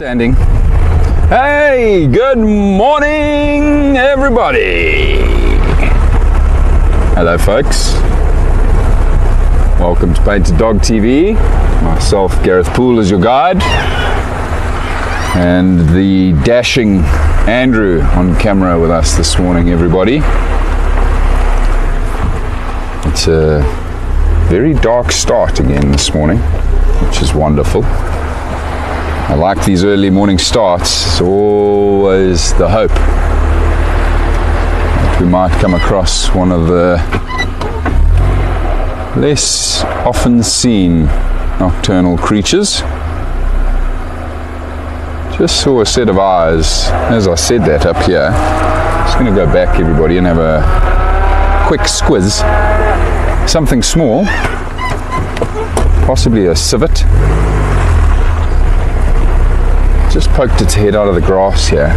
Standing. Hey, good morning, everybody. Hello, folks. Welcome to Painted Dog TV. Myself, Gareth Poole, is your guide, and the dashing Andrew on camera with us this morning, everybody. It's a very dark start again this morning, which is wonderful. I like these early morning starts. It's always the hope that we might come across one of the less often seen nocturnal creatures. Just saw a set of eyes as I said that up here. Just going to go back, everybody, and have a quick squiz. Something small, possibly a civet. Just poked its head out of the grass here.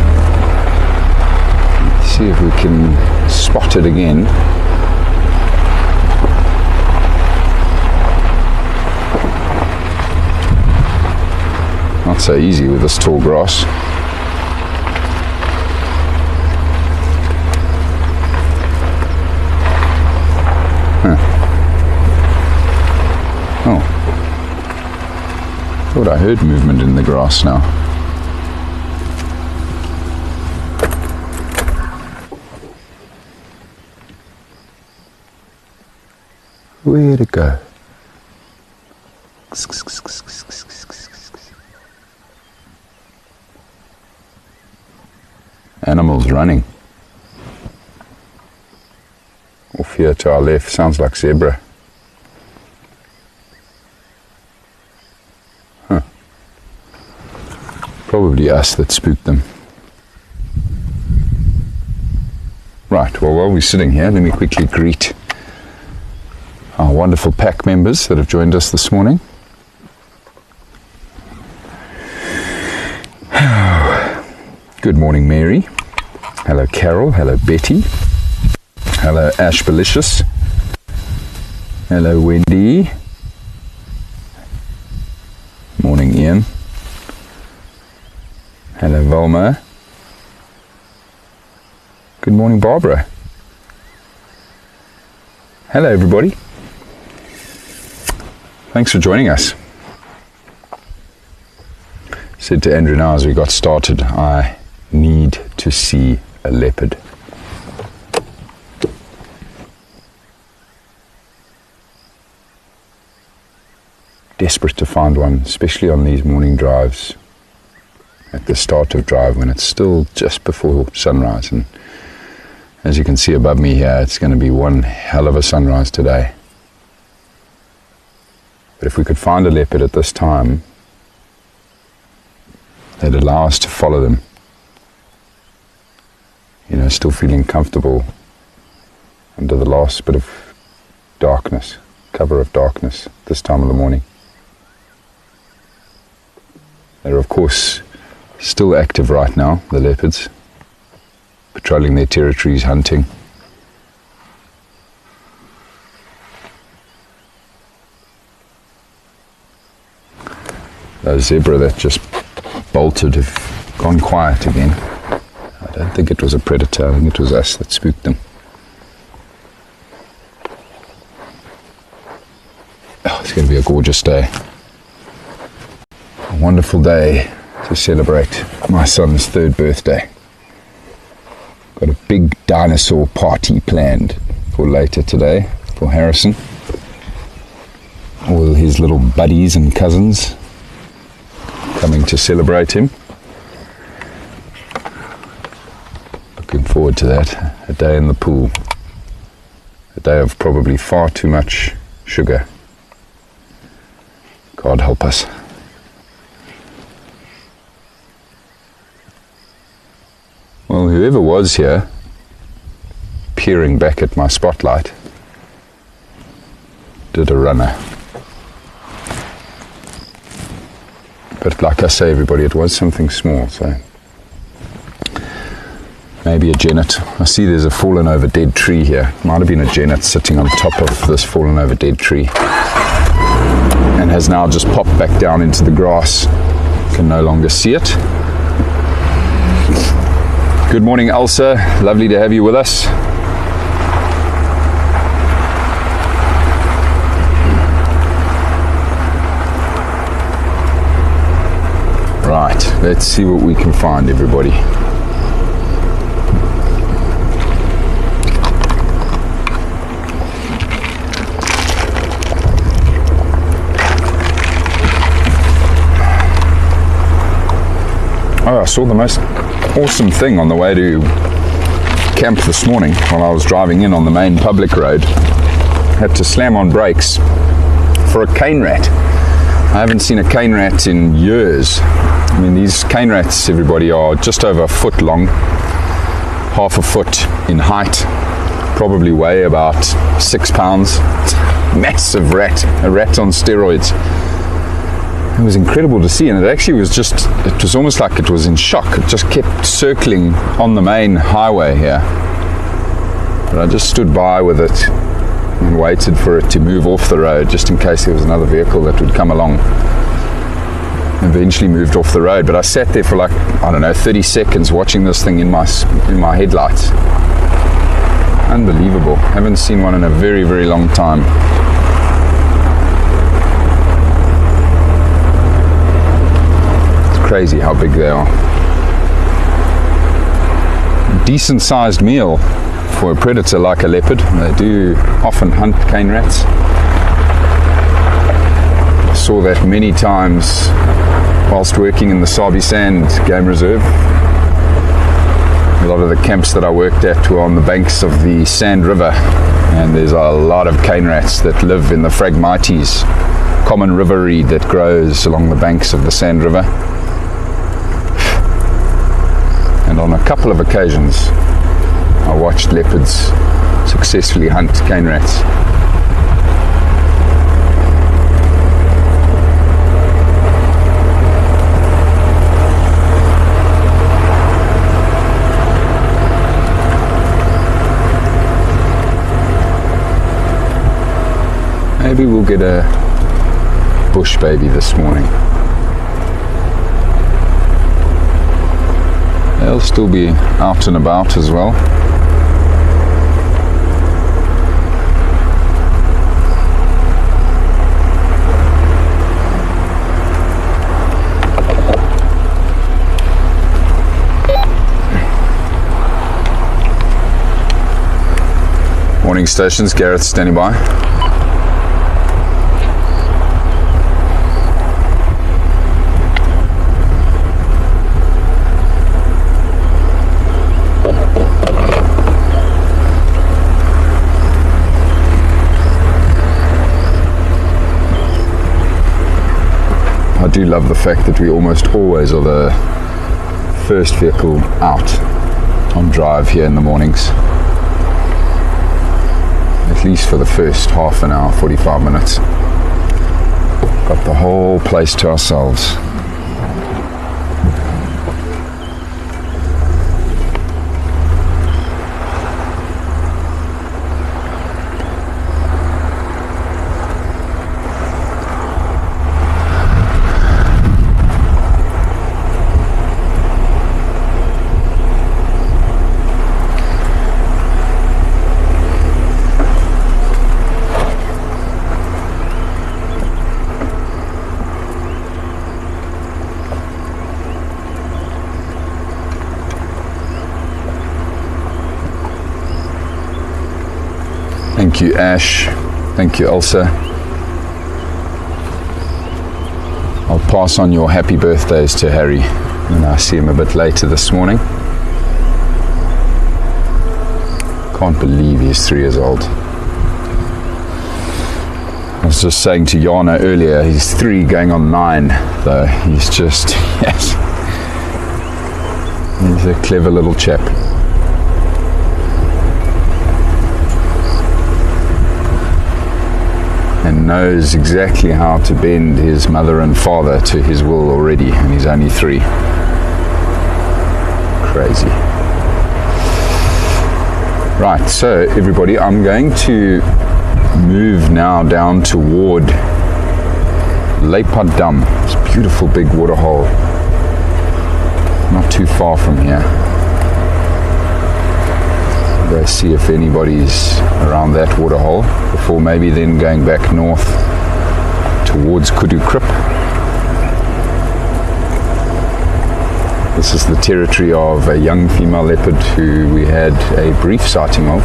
Let's see if we can spot it again. Not so easy with this tall grass. Oh. Thought I heard movement in the grass now. Where'd it go? Animals running. Off here to our left, sounds like zebra. Huh. Probably us that spooked them. Right, well, while we're sitting here, let me quickly greet our wonderful pack members that have joined us this morning. Good morning, Mary. Hello, Carol. Hello, Betty. Hello, Ashbalicious. Hello, Wendy. Morning, Ian. Hello, Velma. Good morning, Barbara. Hello, everybody. Thanks for joining us. Said to Andrew now as we got started, I need to see a leopard. Desperate to find one, especially on these morning drives, at the start of drive when it's still just before sunrise. And as you can see above me here, it's going to be one hell of a sunrise today. But if we could find a leopard at this time, they'd allow us to follow them. You know, still feeling comfortable under the last bit of darkness, cover of darkness, this time of the morning. They're, of course, still active right now, the leopards, patrolling their territories, hunting. Those zebra that just bolted have gone quiet again. I don't think it was a predator, I think it was us that spooked them. Oh, it's going to be a gorgeous day. A wonderful day to celebrate my son's 3rd birthday. Got a big dinosaur party planned for later today for Harrison. All his little buddies and cousins coming to celebrate him. Looking forward to that. A day in the pool. A day of probably far too much sugar. God help us. Well, whoever was here, peering back at my spotlight, did a runner. But like I say, everybody, it was something small, so maybe a genet. I see there's a fallen over dead tree here. Might have been a genet sitting on top of this fallen over dead tree and has now just popped back down into the grass. Can no longer see it. Good morning, Elsa. Lovely to have you with us. Right, let's see what we can find, everybody. Oh, I saw the most awesome thing on the way to camp this morning while I was driving in on the main public road. Had to slam on brakes for a cane rat. I haven't seen a cane rat in years. I mean, these cane rats, everybody, are just over a foot long, half a foot in height, probably weigh about 6 pounds. Massive rat, a rat on steroids. It was incredible to see, and it actually was it was almost like it was in shock. It just kept circling on the main highway here. But I just stood by with it and waited for it to move off the road, just in case there was another vehicle that would come along. Eventually moved off the road, but I sat there for like, I don't know, 30 seconds watching this thing in my headlights. Unbelievable. Haven't seen one in a very, very long time. Crazy how big they are. Decent sized meal for a predator like a leopard. They do often hunt cane rats. I saw that many times whilst working in the Sabi Sand Game Reserve. A lot of the camps that I worked at were on the banks of the Sand River, and there's a lot of cane rats that live in the Phragmites, common river reed that grows along the banks of the Sand River. And on a couple of occasions, I watched leopards successfully hunt cane rats. Maybe we'll get a bush baby this morning. They'll still be out and about as well. Warning stations, Gareth standing by. I do love the fact that we almost always are the first vehicle out on drive here in the mornings. At least for the first half an hour, 45 minutes. Got the whole place to ourselves. Thank you, Ash. Thank you, Elsa. I'll pass on your happy birthdays to Harry when I see him a bit later this morning. Can't believe he's 3 years old. I was just saying to Jana earlier, he's 3 going on 9, though. He's just, yes. He's a clever little chap. And knows exactly how to bend his mother and father to his will already, and he's only 3. Crazy. Right, so everybody, I'm going to move now down toward Leopard Dam. It's a beautiful big waterhole. Not too far from here. Go see if anybody's around that waterhole before maybe then going back north towards Kudu Krip. This is the territory of a young female leopard who we had a brief sighting of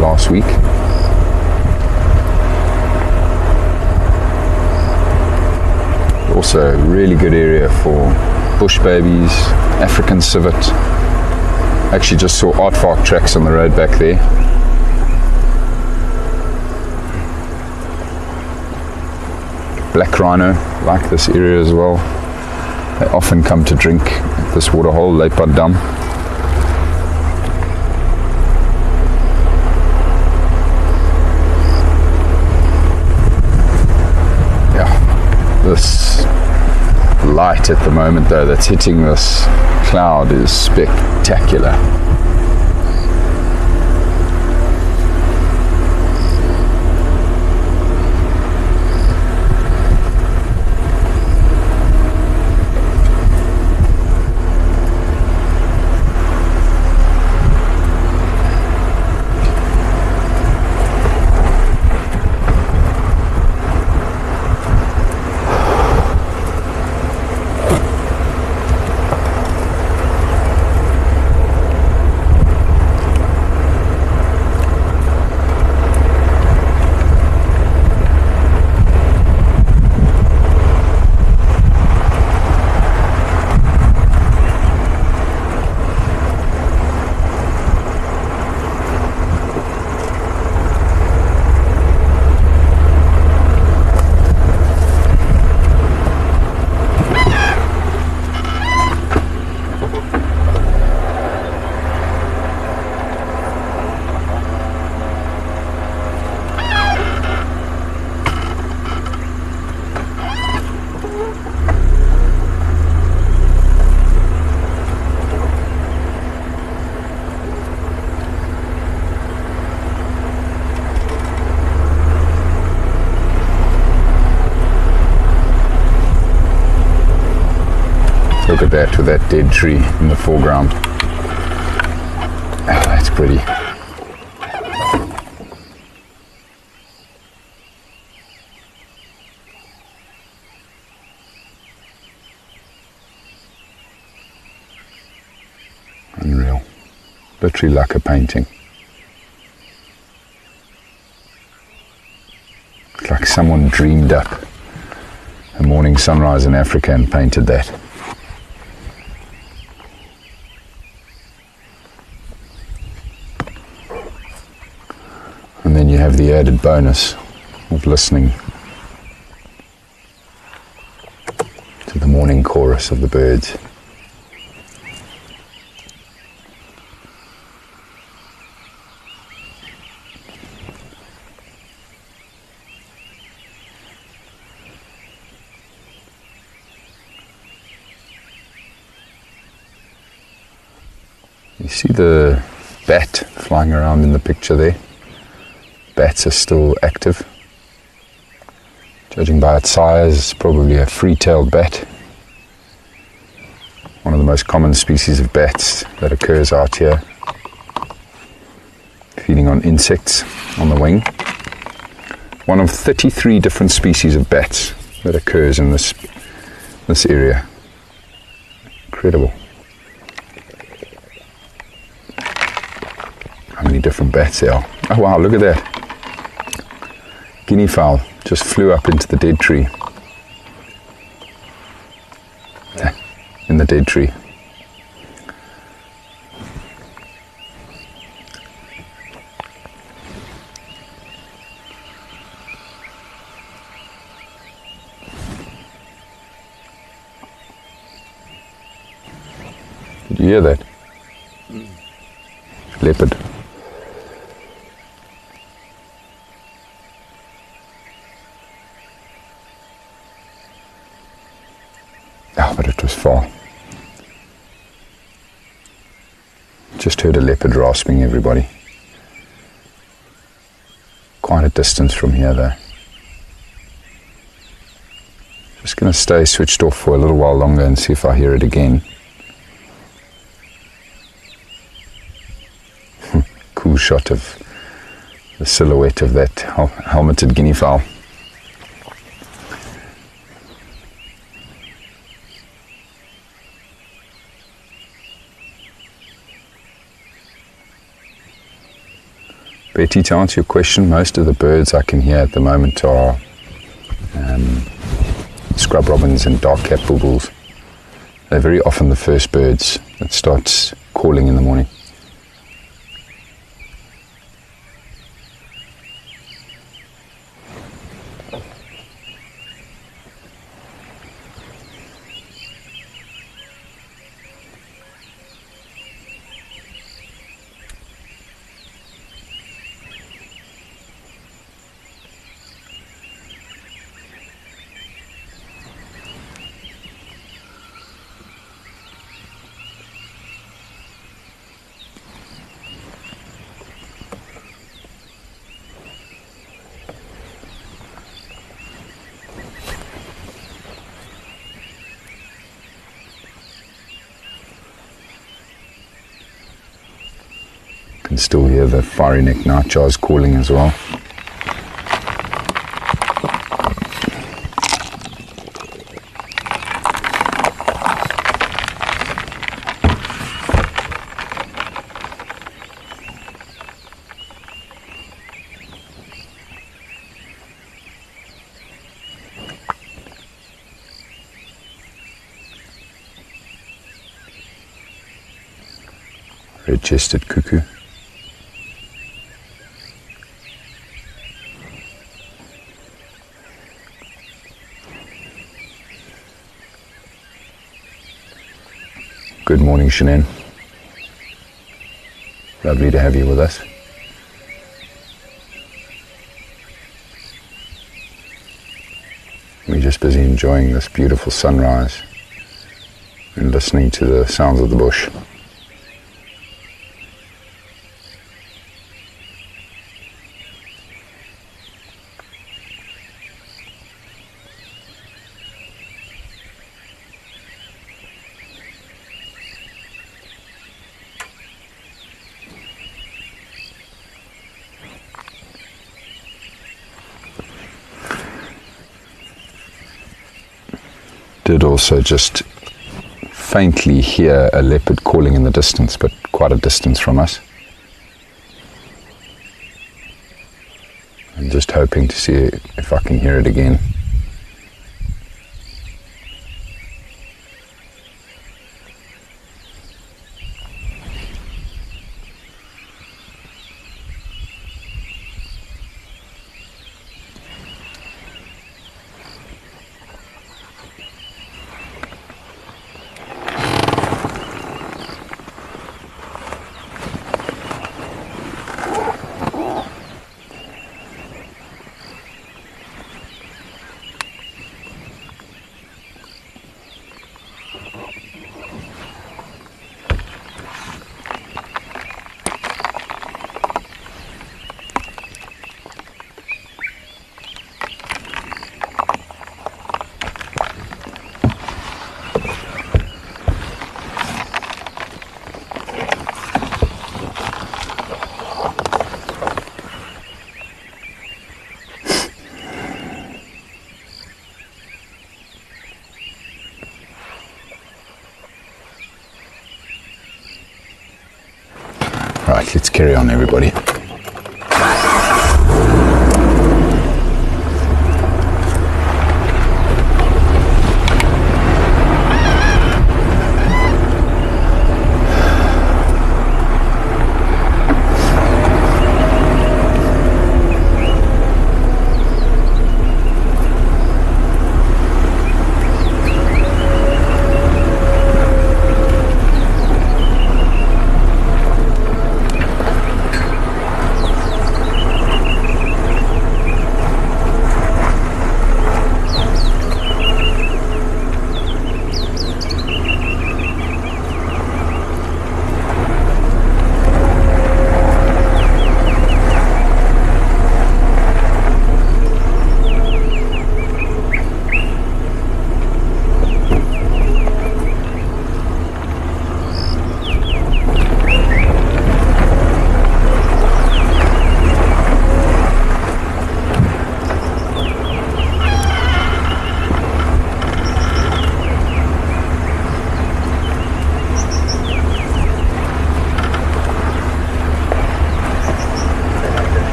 last week. Also a really good area for bush babies, African civet. Actually just saw aardvark tracks on the road back there. Black rhino like this area as well. They often come to drink at this waterhole, Leopard Dam. Yeah, this light at the moment though that's hitting this cloud is spectacular. Look at that with that dead tree in the foreground. Oh, that's pretty. Unreal. Literally like a painting. It's like someone dreamed up a morning sunrise in Africa and painted that. And then you have the added bonus of listening to the morning chorus of the birds. You see the bat flying around in the picture there? Bats are still active. Judging by its size, it's probably a free-tailed bat. One of the most common species of bats that occurs out here, feeding on insects on the wing. One of 33 different species of bats that occurs in this area. Incredible. How many different bats there are. Oh wow, look at that. Guinea fowl just flew up into the dead tree. In the dead tree. Did you hear that? Leopard. Oh, but it was far. Just heard a leopard rasping, everybody. Quite a distance from here though. Just going to stay switched off for a little while longer and see if I hear it again. Cool shot of the silhouette of that helmeted guinea fowl. Betty, to answer your question, most of the birds I can hear at the moment are scrub robins and dark-capped bulbuls. They're very often the first birds that starts calling in the morning. Can still hear the fiery-necked nightjars calling as well. Red-chested cuckoo. Good morning, Shanann. Lovely to have you with us. We're just busy enjoying this beautiful sunrise and listening to the sounds of the bush. Did also just faintly hear a leopard calling in the distance, but quite a distance from us. I'm just hoping to see if I can hear it again. Right, let's carry on, everybody.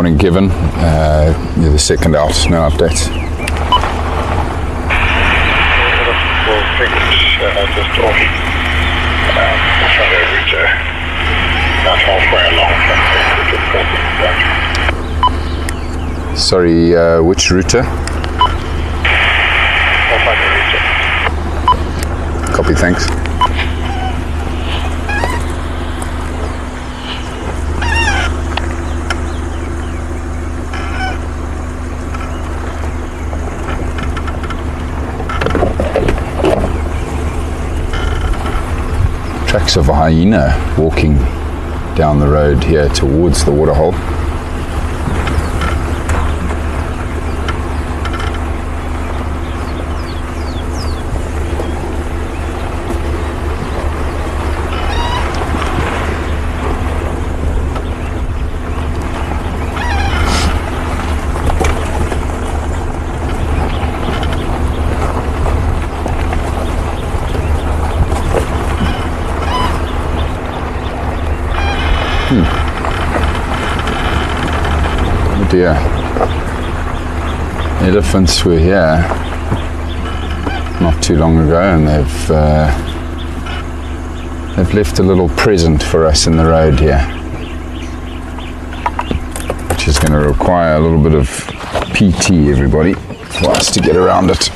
warning given. You're the second out, no updates. Just off Shadow Router, about halfway along. Sorry, which router? Copy, thanks. Tracks of a hyena walking down the road here towards the waterhole. Oh dear. Elephants were here not too long ago, and they've left a little present for us in the road here, which is going to require a little bit of PT, everybody, for us to get around it.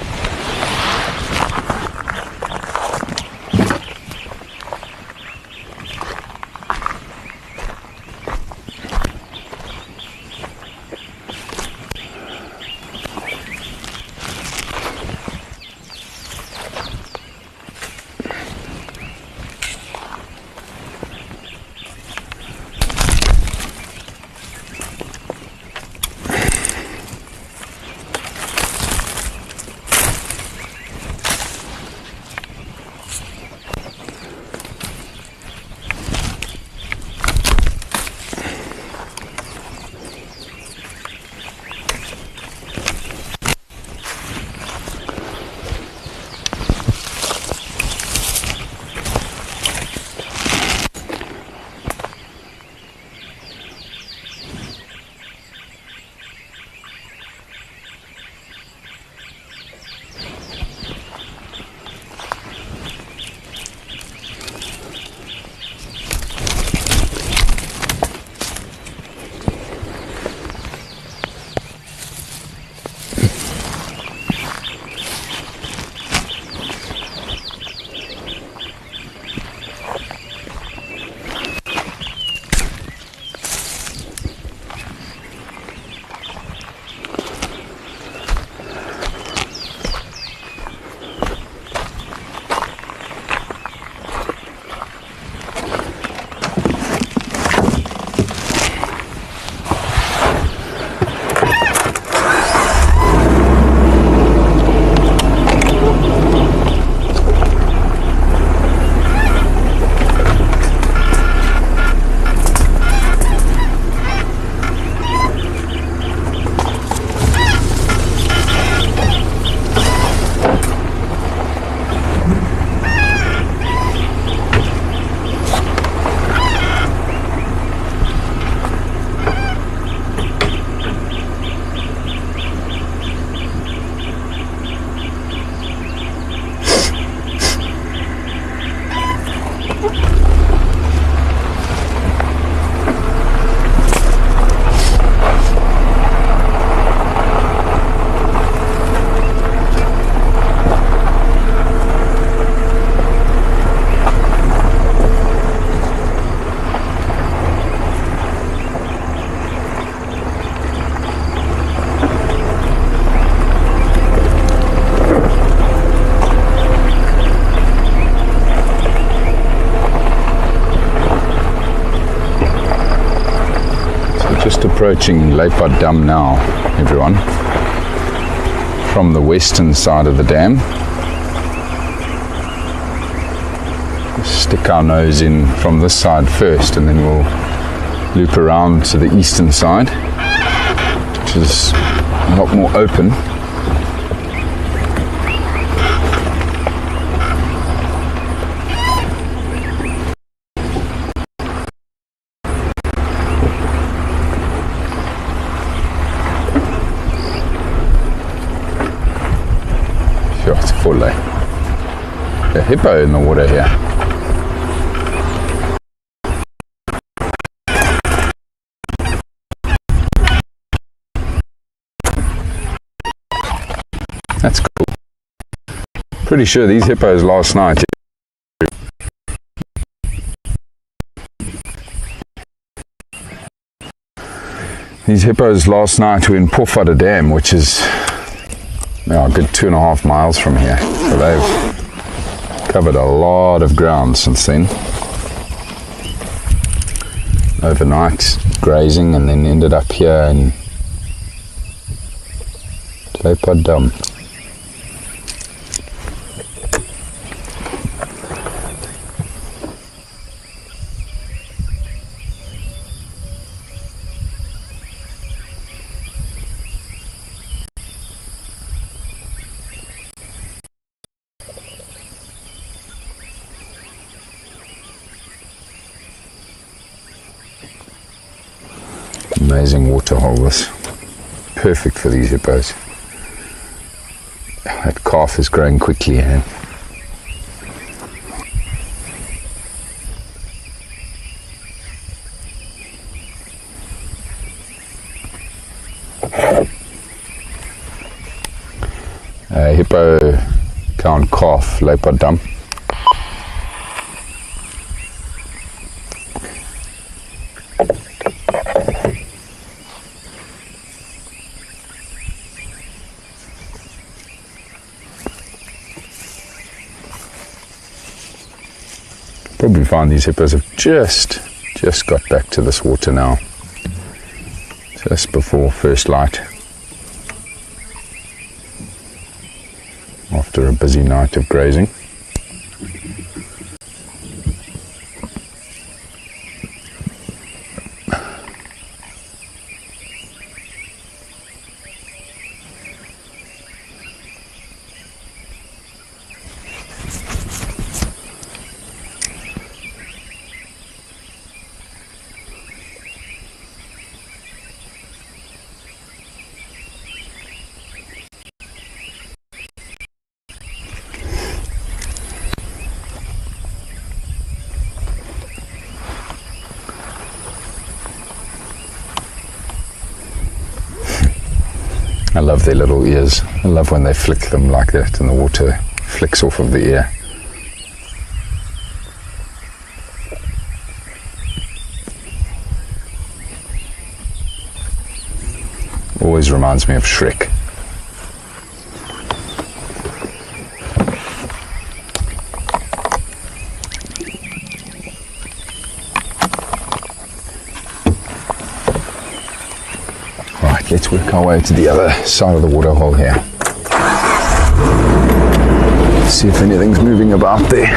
Just approaching Leipad Dam now, everyone, from the western side of the dam. Stick our nose in from this side first, and then we'll loop around to the eastern side, which is a lot more open. a hippo in the water here. That's cool. Pretty sure these hippos last night. These hippos last night were in Pofadder Dam, which is a good 2.5 miles from here. So they've covered a lot of ground since then. Overnight grazing, and then ended up here in Leopard Dam. Amazing waterhole, this. Perfect for these hippos. That calf is growing quickly, eh? Hippo count calf, Leopard Dam. Probably find these hippos have just got back to this water now, just before first light, after a busy night of grazing. I love their little ears. I love when they flick them like that and the water flicks off of the ear. Always reminds me of Shrek. Let's work our way to the other side of the waterhole here. See if anything's moving about there.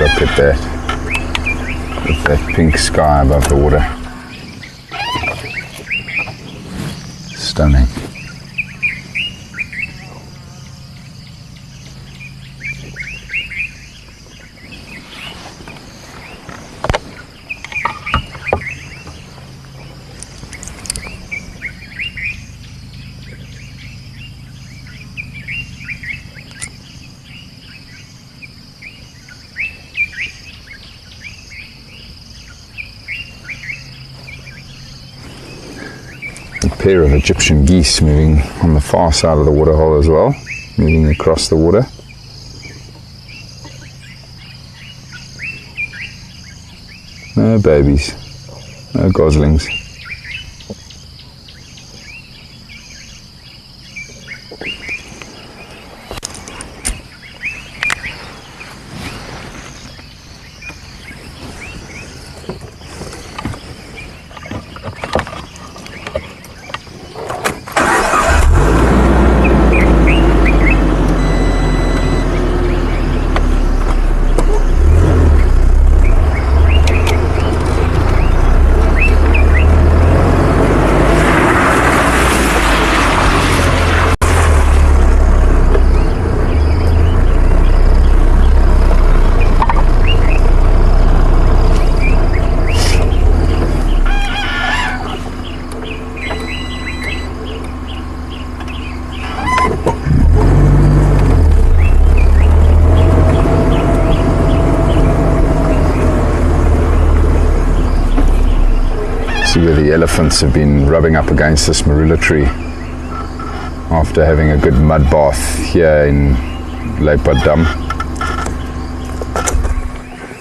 look at that, with that pink sky above the water. Stunning. A pair of Egyptian geese moving on the far side of the waterhole as well, moving across the water. No babies, no goslings. See where the elephants have been rubbing up against this marula tree after having a good mud bath here in Dam.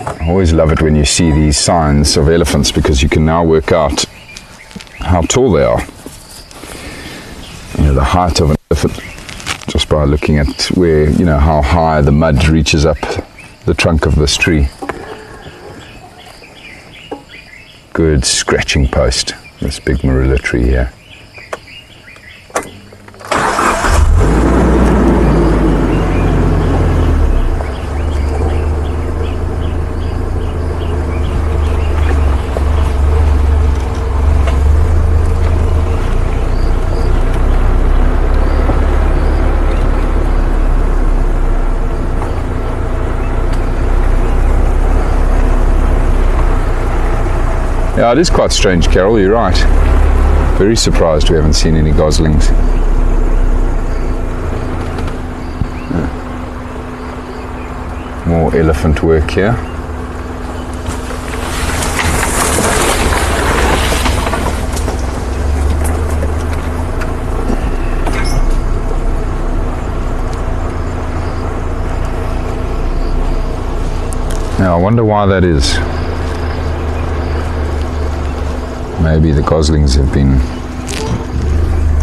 I always love it when you see these signs of elephants, because you can now work out how tall they are. You know, the height of an elephant just by looking at where, you know, how high the mud reaches up the trunk of this tree. Good scratching post, this big marula tree here. Yeah, it is quite strange, Carol, you're right. Very surprised we haven't seen any goslings. Yeah. More elephant work here. Now, I wonder why that is. Maybe the goslings have been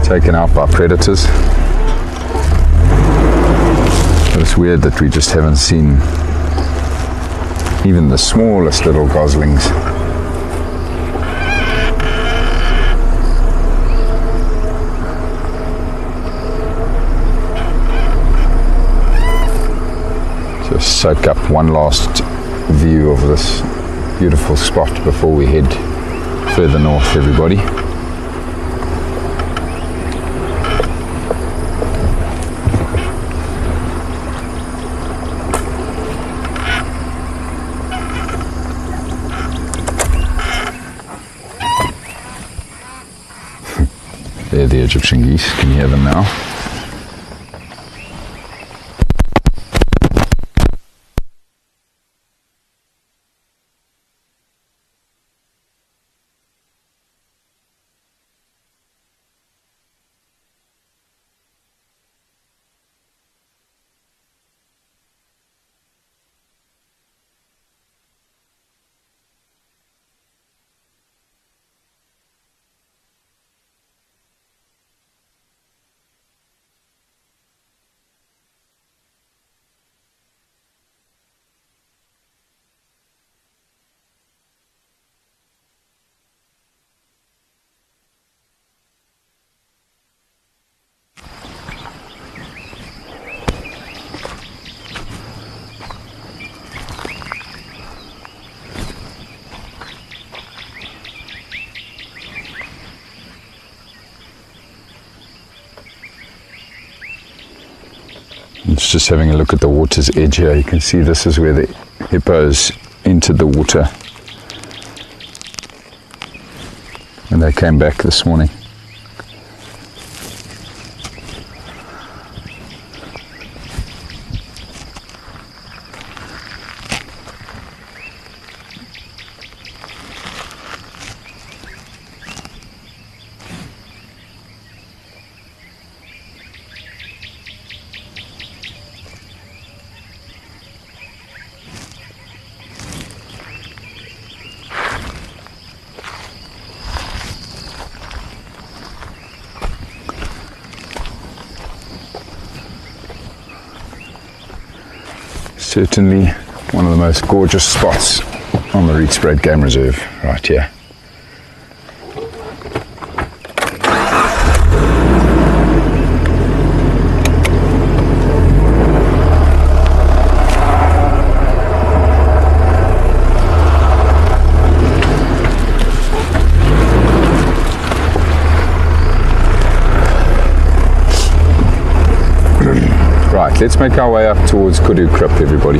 taken out by predators. But it's weird that we just haven't seen even the smallest little goslings. Just soak up one last view of this beautiful spot before we head further north, everybody. They're the Egyptian geese. Can you hear them now? It's just having a look at the water's edge here. You can see this is where the hippos entered the water. And they came back this morning. Certainly one of the most gorgeous spots on the Rietspraat Game Reserve, right here. Right, let's make our way up towards Kudu Krip, everybody.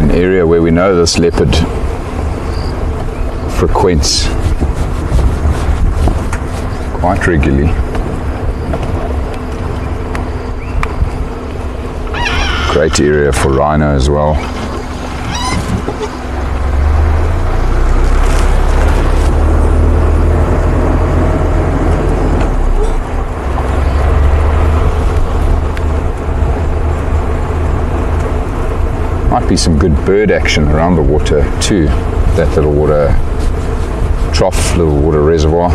An area where we know this leopard frequents quite regularly. Great area for rhino as well. Might be some good bird action around the water too. That little water trough, little water reservoir.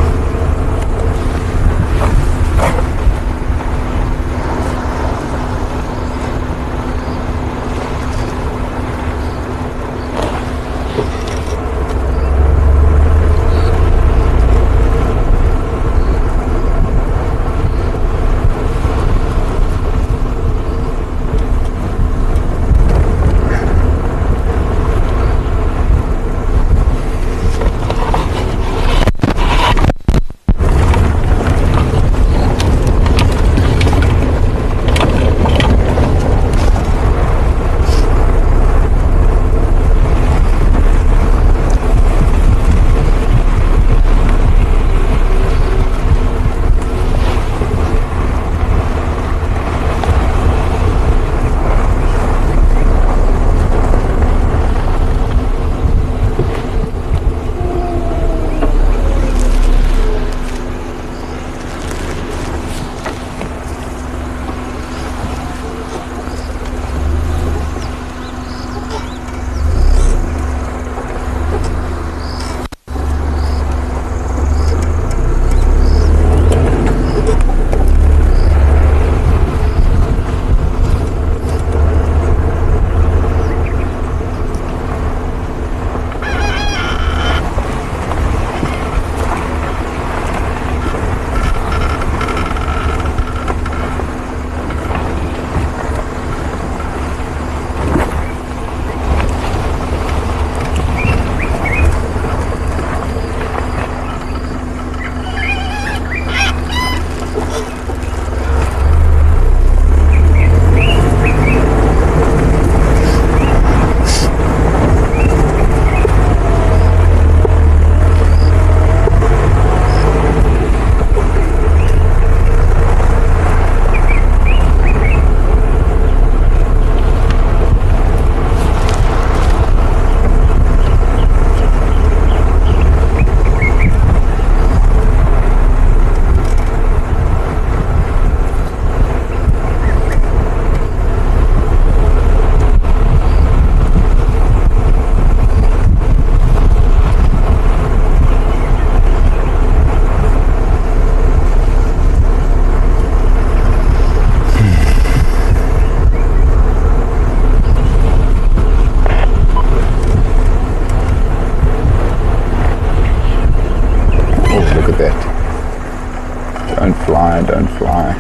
Don't fly.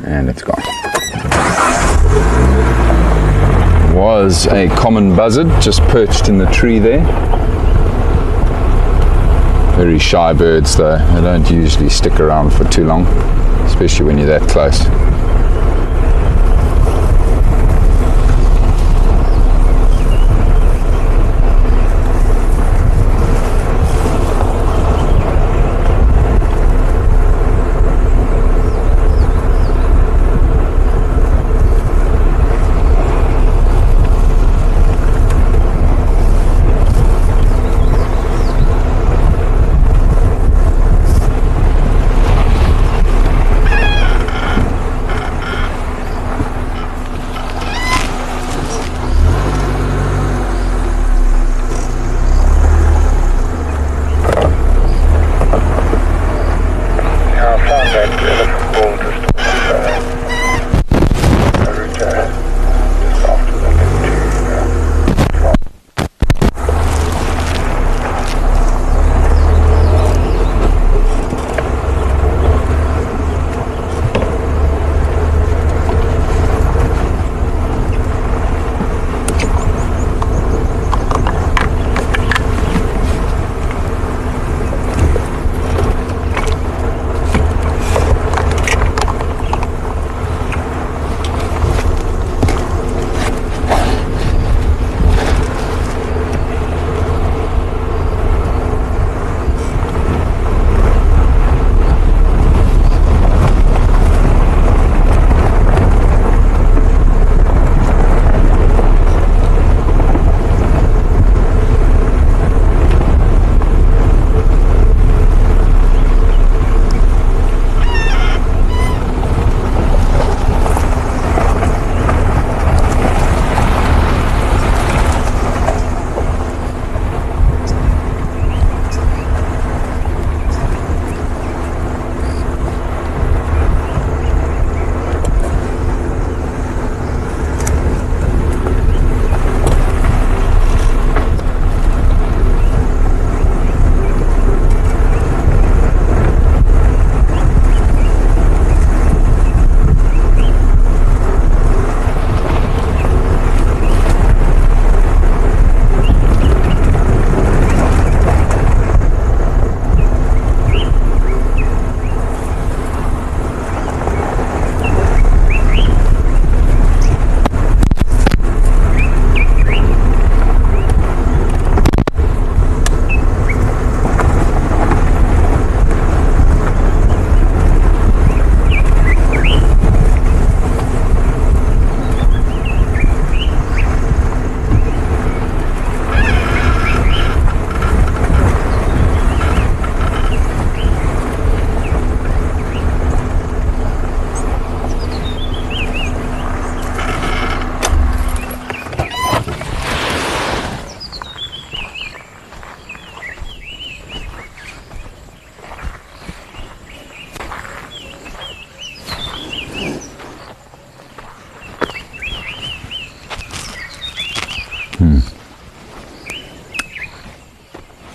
And it's gone. Was a common buzzard just perched in the tree there. very shy birds though. They don't usually stick around for too long, especially when you're that close.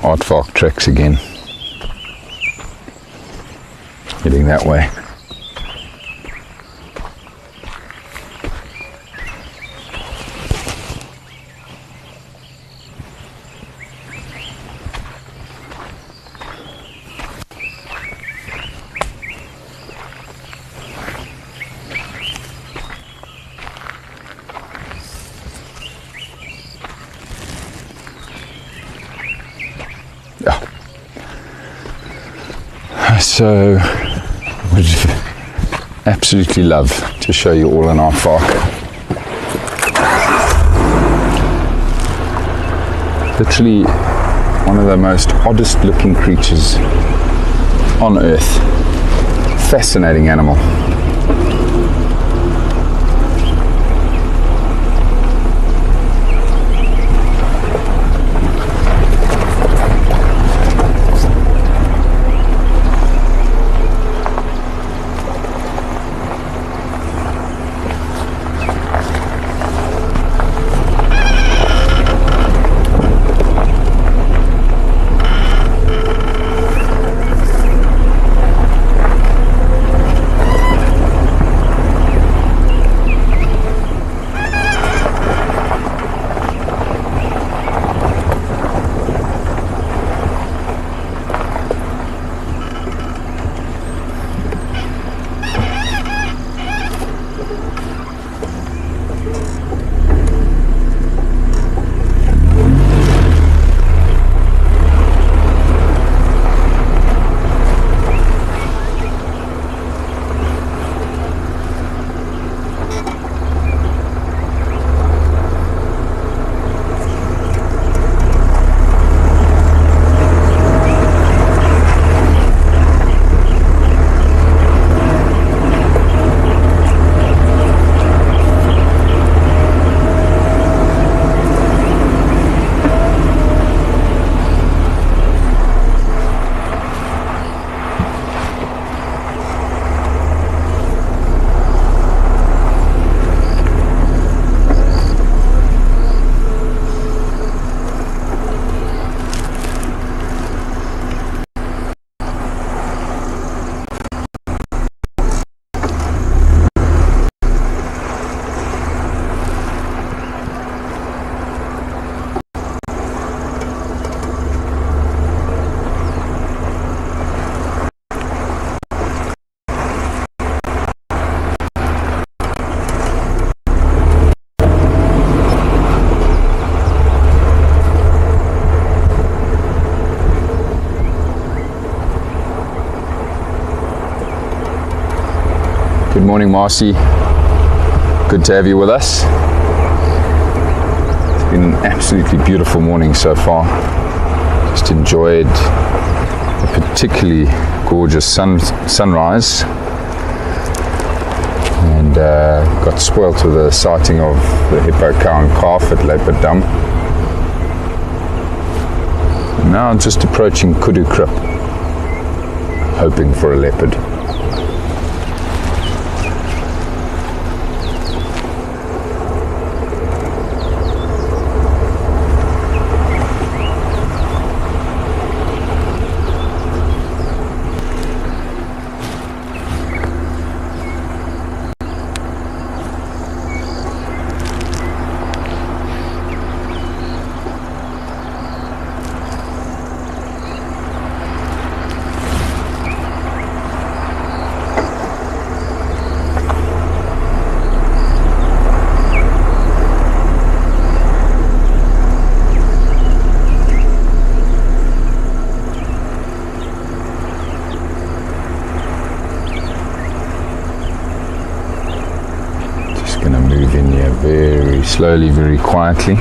Aardvark tracks again. Heading that way. So would absolutely love to show you all an aardvark. Literally one of the most oddest looking creatures on earth. Fascinating animal. Good morning, Marcy. Good to have you with us. It's been an absolutely beautiful morning so far. Just enjoyed a particularly gorgeous sunrise, and got spoilt with the sighting of the hippo cow and calf at Leopard Dam. Now just approaching Kudu Krip, hoping for a leopard. Going to move in here very slowly, very quietly.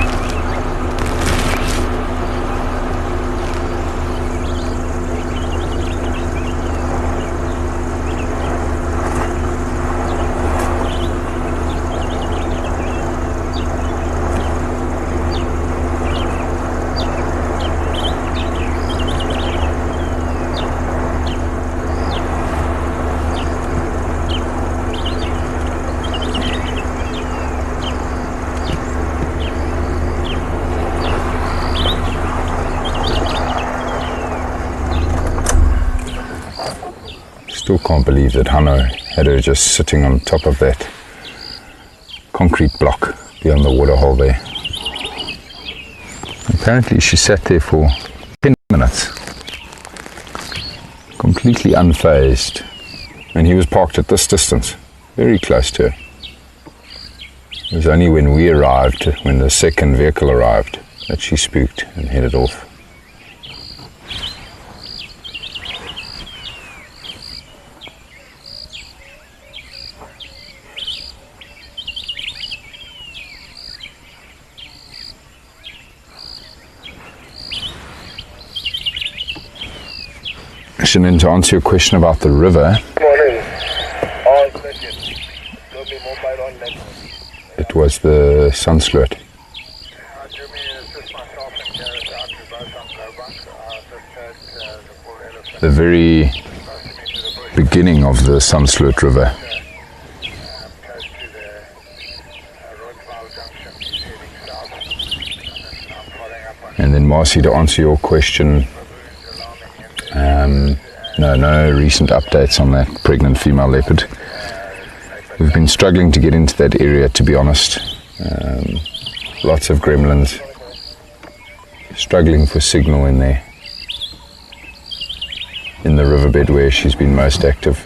Still can't believe that Hanno had her just sitting on top of that concrete block beyond the waterhole there. Apparently she sat there for 10 minutes, completely unfazed, and he was parked at this distance, very close to her. It was only when we arrived, when the second vehicle arrived, that she spooked and headed off. And to answer your question about the river, it was the Sunsloot. The very beginning of the Sunsloot River. And then Marcy, to answer your question, no recent updates on that pregnant female leopard. We've been struggling to get into that area, to be honest. Lots of gremlins, struggling for signal in there, in the riverbed where she's been most active.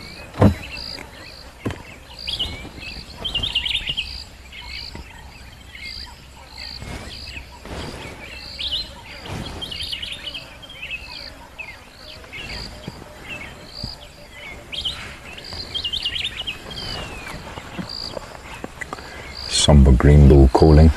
Somber green bull calling.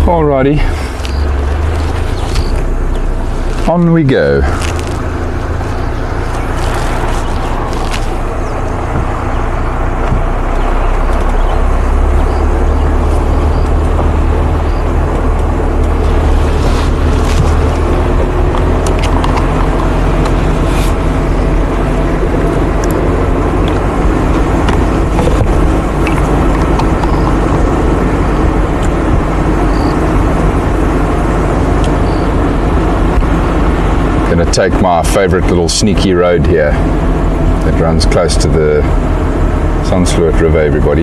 Alrighty, on we go. Gonna take my favorite little sneaky road here that runs close to the Sunsloot River, everybody.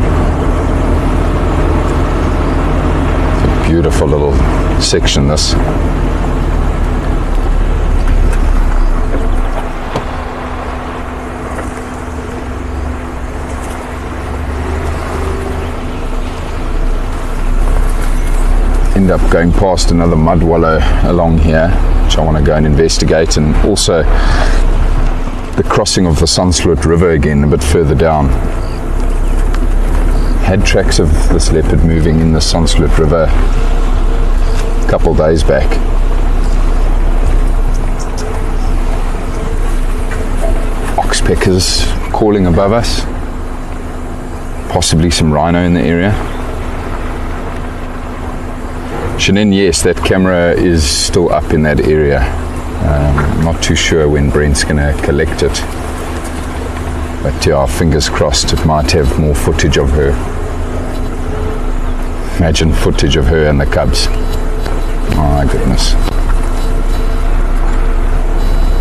It's a beautiful little section, this. End up going past another mud wallow along here, which I want to go and investigate, and also the crossing of the Sunsloot River again a bit further down. Had tracks of this leopard moving in the Sunsloot River a couple days back. Oxpeckers calling above us, possibly some rhino in the area. Shannon, yes, that camera is still up in that area. Not too sure when Brent's going to collect it. But yeah, fingers crossed it might have more footage of her. Imagine footage of her and the cubs. Oh my goodness.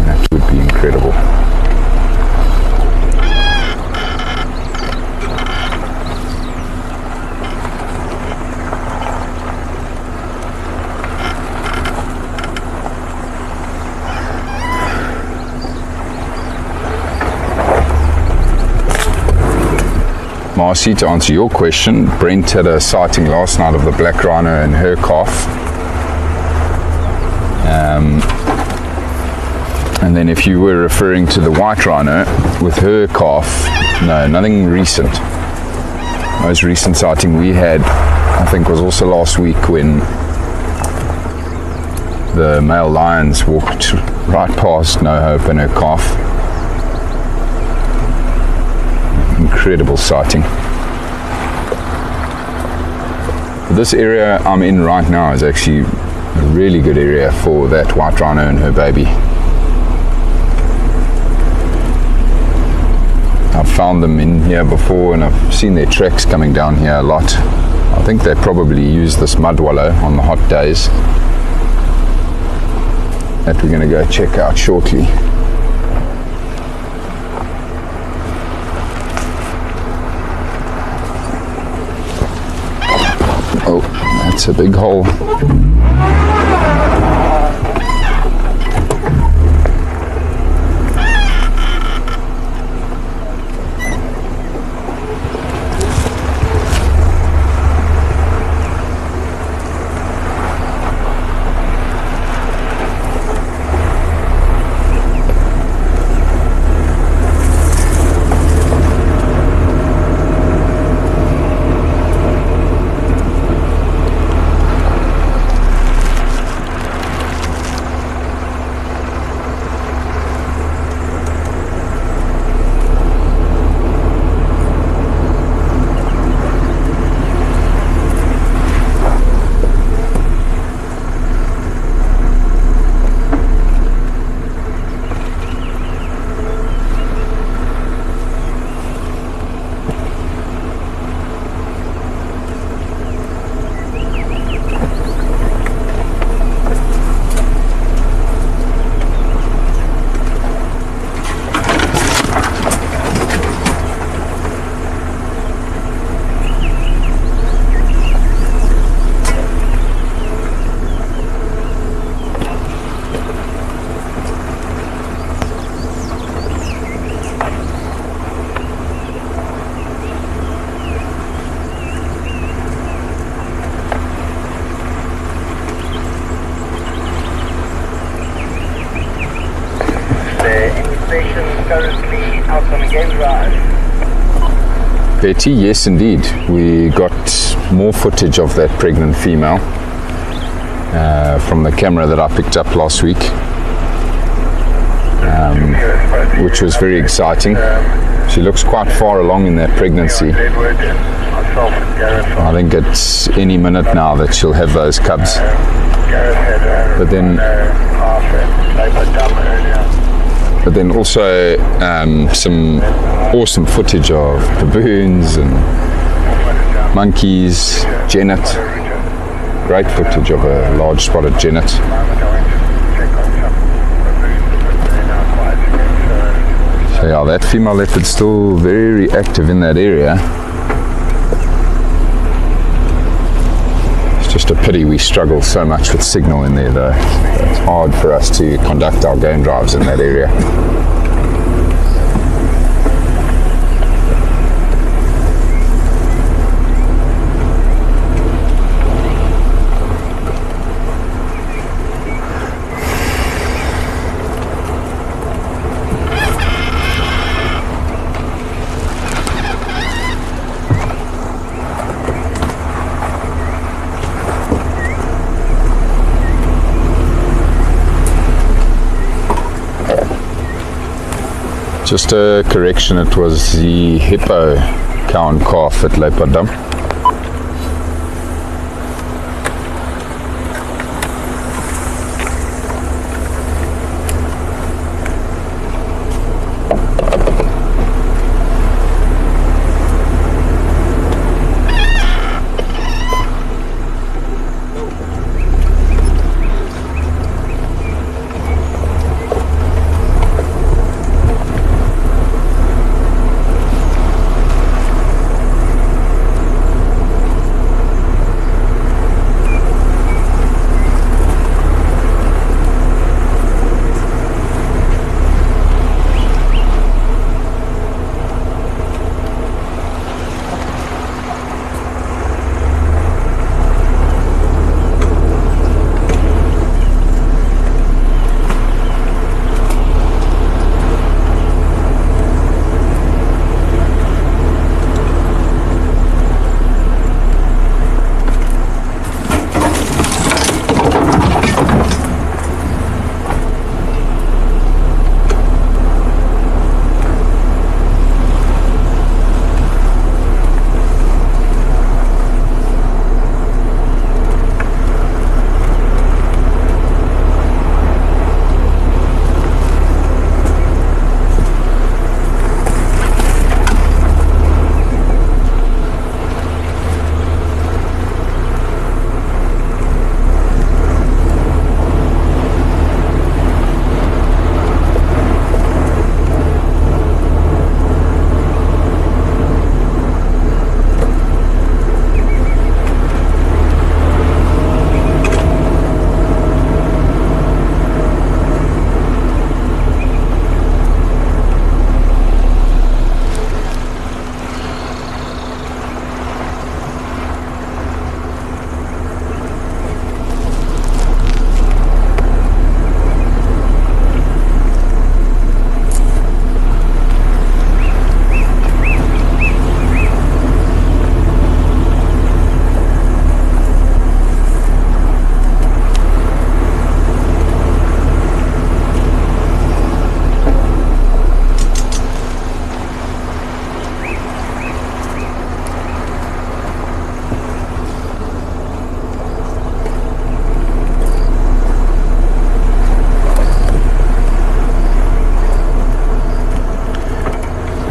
That would be incredible. Marcy, to answer your question, Brent had a sighting last night of the black rhino and her calf. And then if you were referring to the white rhino with her calf, no, nothing recent. Most recent sighting we had, I think, was also last week when the male lions walked right past No Hope and her calf. Incredible sighting. This area I'm in right now is actually a really good area for that white rhino and her baby. I've found them in here before and I've seen their tracks coming down here a lot. I think they probably use this mud wallow on the hot days that we're going to go check out shortly. Oh, that's a big hole. Currently out on a game drive. Betty, yes indeed. We got more footage of that pregnant female. from the camera that I picked up last week, which was very exciting. She looks quite far along in that pregnancy. I think it's any minute now that she'll have those cubs. But then also some awesome footage of baboons and monkeys, genet. Great footage of a large spotted genet. So yeah, that female leopard's still very active in that area. It's just a pity we struggle so much with signal in there though. It's hard for us to conduct our game drives in that area. Just a correction, it was the hippo cow and calf at Leopardam.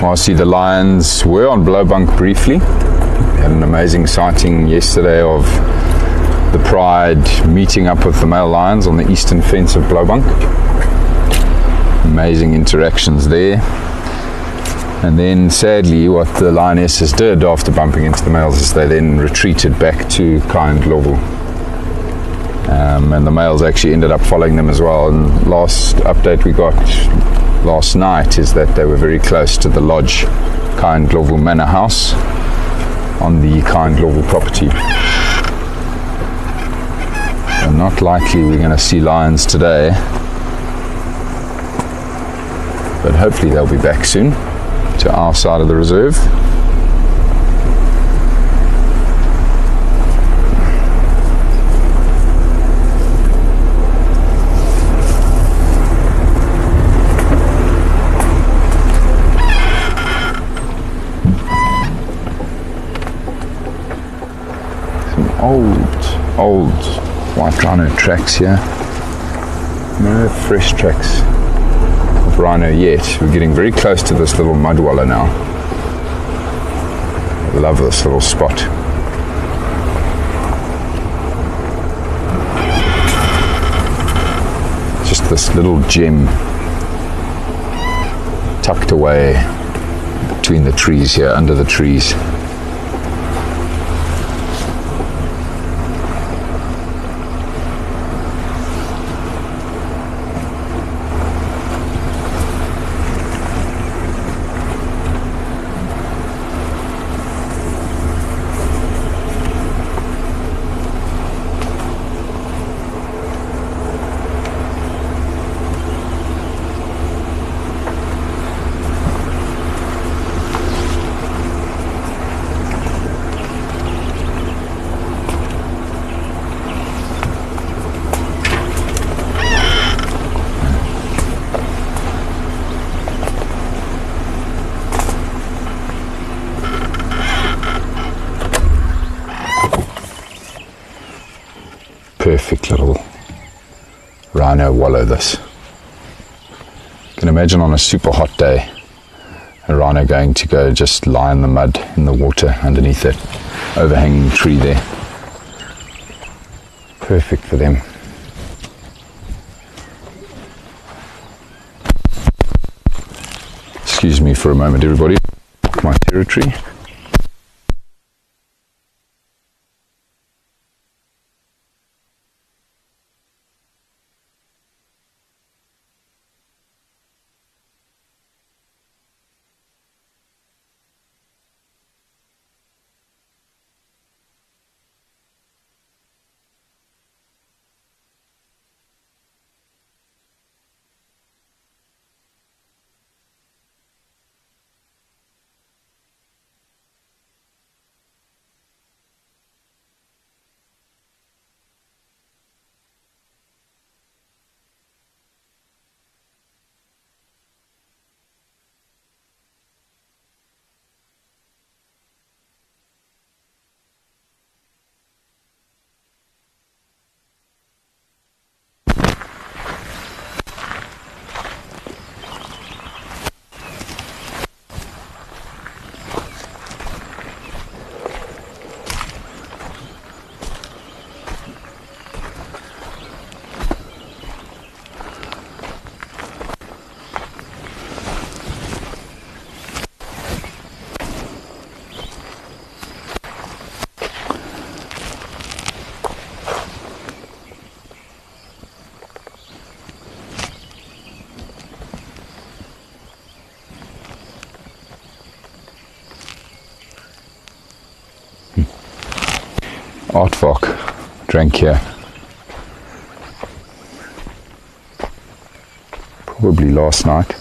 I see the lions were on Blowbunk briefly. We had an amazing sighting yesterday of the pride meeting up with the male lions on the eastern fence of Blowbunk. Amazing interactions there. And then sadly what the lionesses did after bumping into the males is they then retreated back to Kind Lovel. And the males actually ended up following them as well. And last update we got last night is that they were very close to the lodge, Kind Lovel Manor House, on the Kind Lovel property. So not likely we're going to see lions today, but hopefully they'll be back soon to our side of the reserve. old white rhino tracks here. No fresh tracks of rhino yet. We're getting very close to this little mud wallow now. I love this little spot. Just this little gem tucked away between the trees here, under the trees. Perfect little rhino wallow this. You can imagine on a super hot day a rhino going to go just lie in the mud, in the water underneath that overhanging tree there. Perfect for them. Excuse me for a moment everybody, my territory. Aardvark drank here probably last night.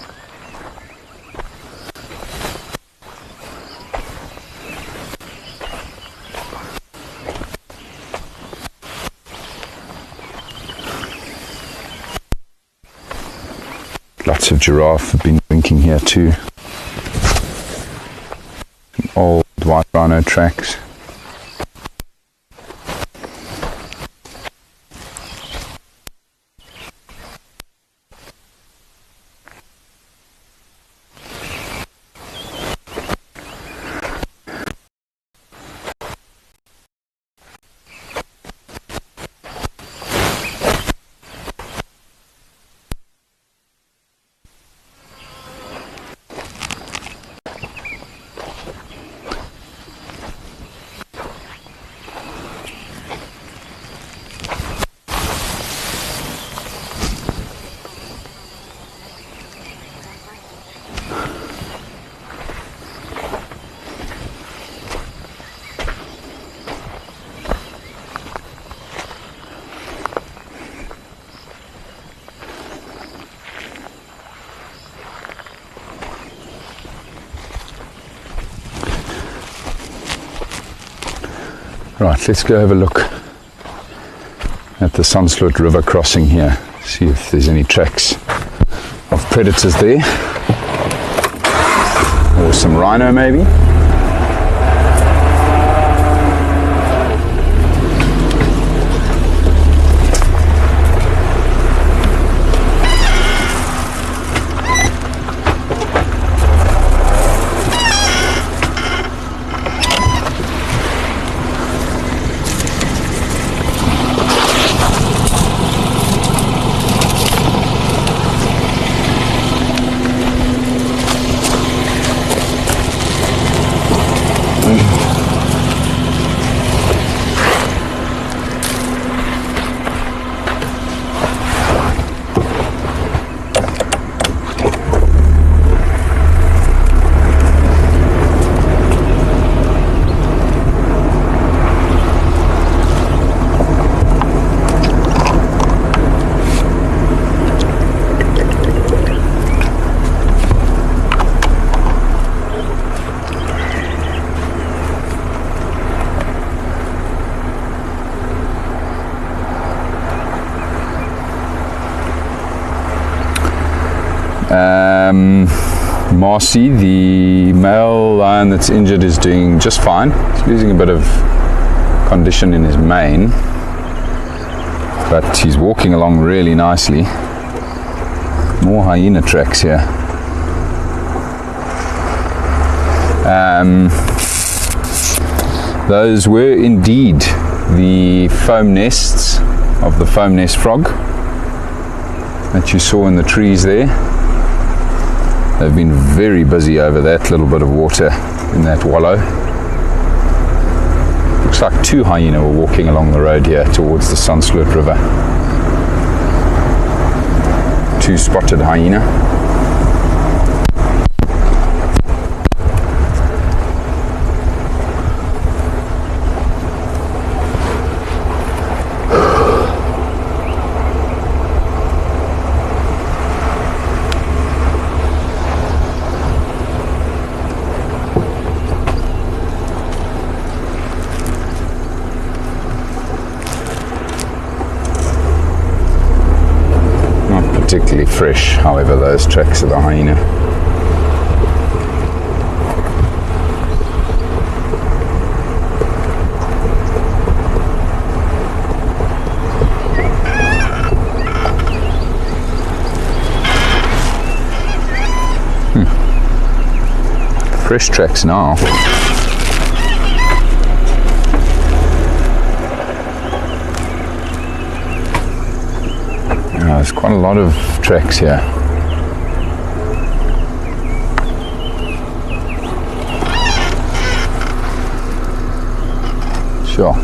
Lots of giraffe have been drinking here too. Old white rhino tracks. Right, let's go have a look at the Sunsloot River crossing here, see if there's any tracks of predators there, or some rhino maybe. Marcy, the male lion that's injured, is doing just fine. He's losing a bit of condition in his mane, but he's walking along really nicely. More hyena tracks here. Those were indeed the foam nests of the foam nest frog that you saw in the trees there. They've been very busy over that little bit of water in that wallow. Looks like 2 hyena were walking along the road here towards the Sunsloot River. 2 spotted hyena. Particularly fresh, however, those tracks of the hyena. Fresh tracks now. There's quite a lot of tracks here. Sure.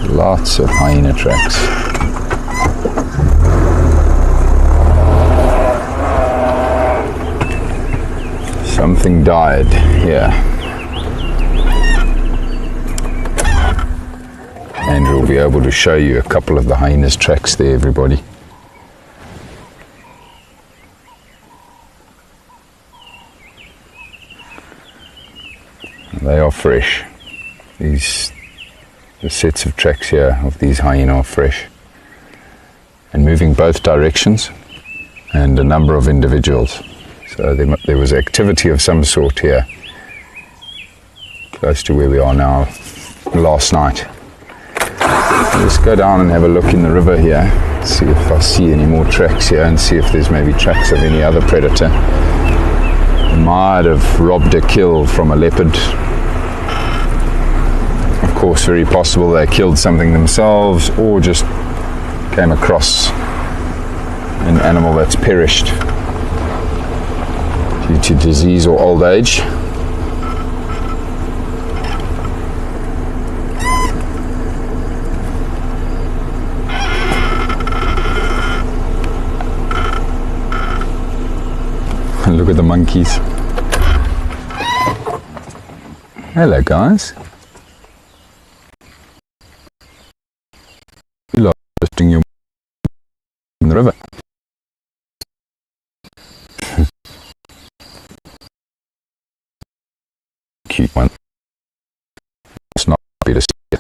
Lots of hyena tracks. Something died here. Andrew will be able to show you a couple of the hyena's tracks there, everybody. They are fresh. The sets of tracks here of these hyena are fresh and moving both directions, and a number of individuals. So there was activity of some sort here, close to where we are now, last night. Let's go down and have a look in the river here, see if I see any more tracks here, and see if there's maybe tracks of any other predator. Might have robbed a kill from a leopard. Of course, very possible they killed something themselves, or just came across an animal that's perished due to disease or old age. Look at the monkeys. Hello, guys. You love lifting your in the river. Cute one. It's not happy to see you.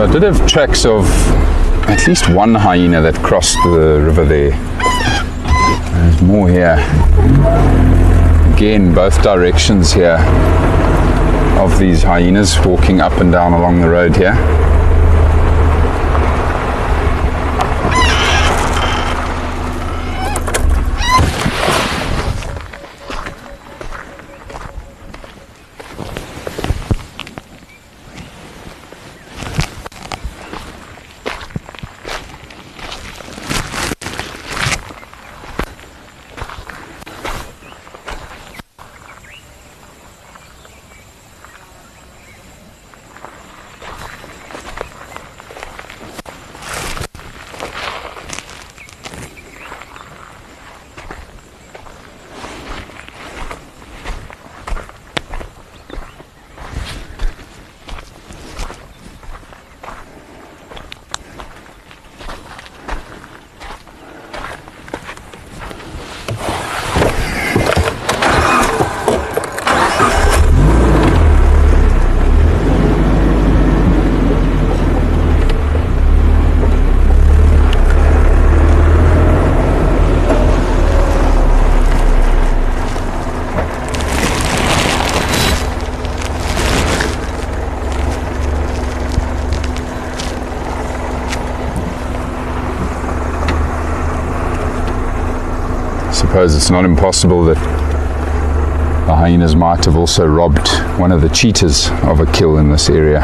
So I did have tracks of at least one hyena that crossed the river there. There's more here. Again, both directions here of these hyenas walking up and down along the road here. I suppose it's not impossible that the hyenas might have also robbed one of the cheetahs of a kill in this area.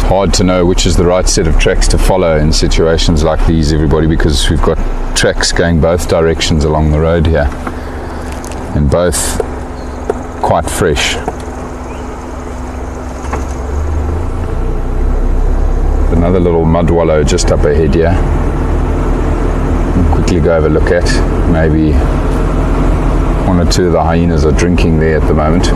Hard to know which is the right set of tracks to follow in situations like these, everybody, because we've got tracks going both directions along the road here and both quite fresh. Another little mud wallow just up ahead here. I'll quickly go have a look at. Maybe one or two of the hyenas are drinking there at the moment.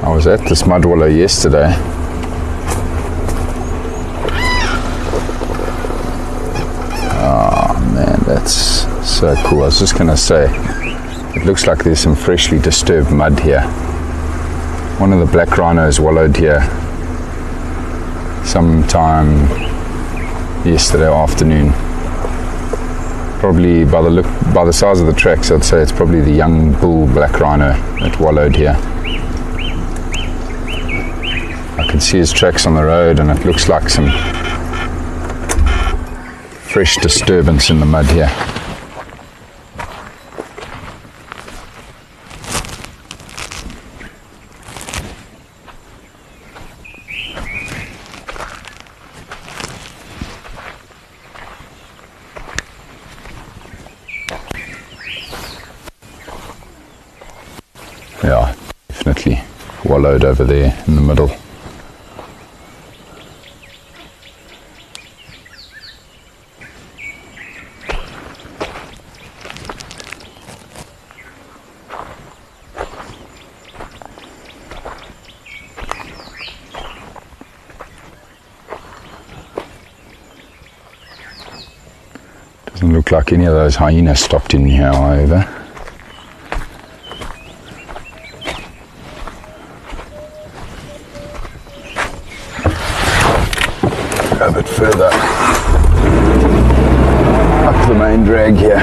I was at this mud wallow yesterday. Oh man, that's so cool. I was just going to say, it looks like there's some freshly disturbed mud here. One of the black rhinos wallowed here sometime yesterday afternoon. Probably by the size of the tracks, I'd say it's probably the young bull black rhino that wallowed here. I can see his tracks on the road, and it looks like some fresh disturbance in the mud here. Yeah, definitely wallowed over there in the middle. Doesn't look like any of those hyenas stopped in here, however. go a bit further up the main drag here.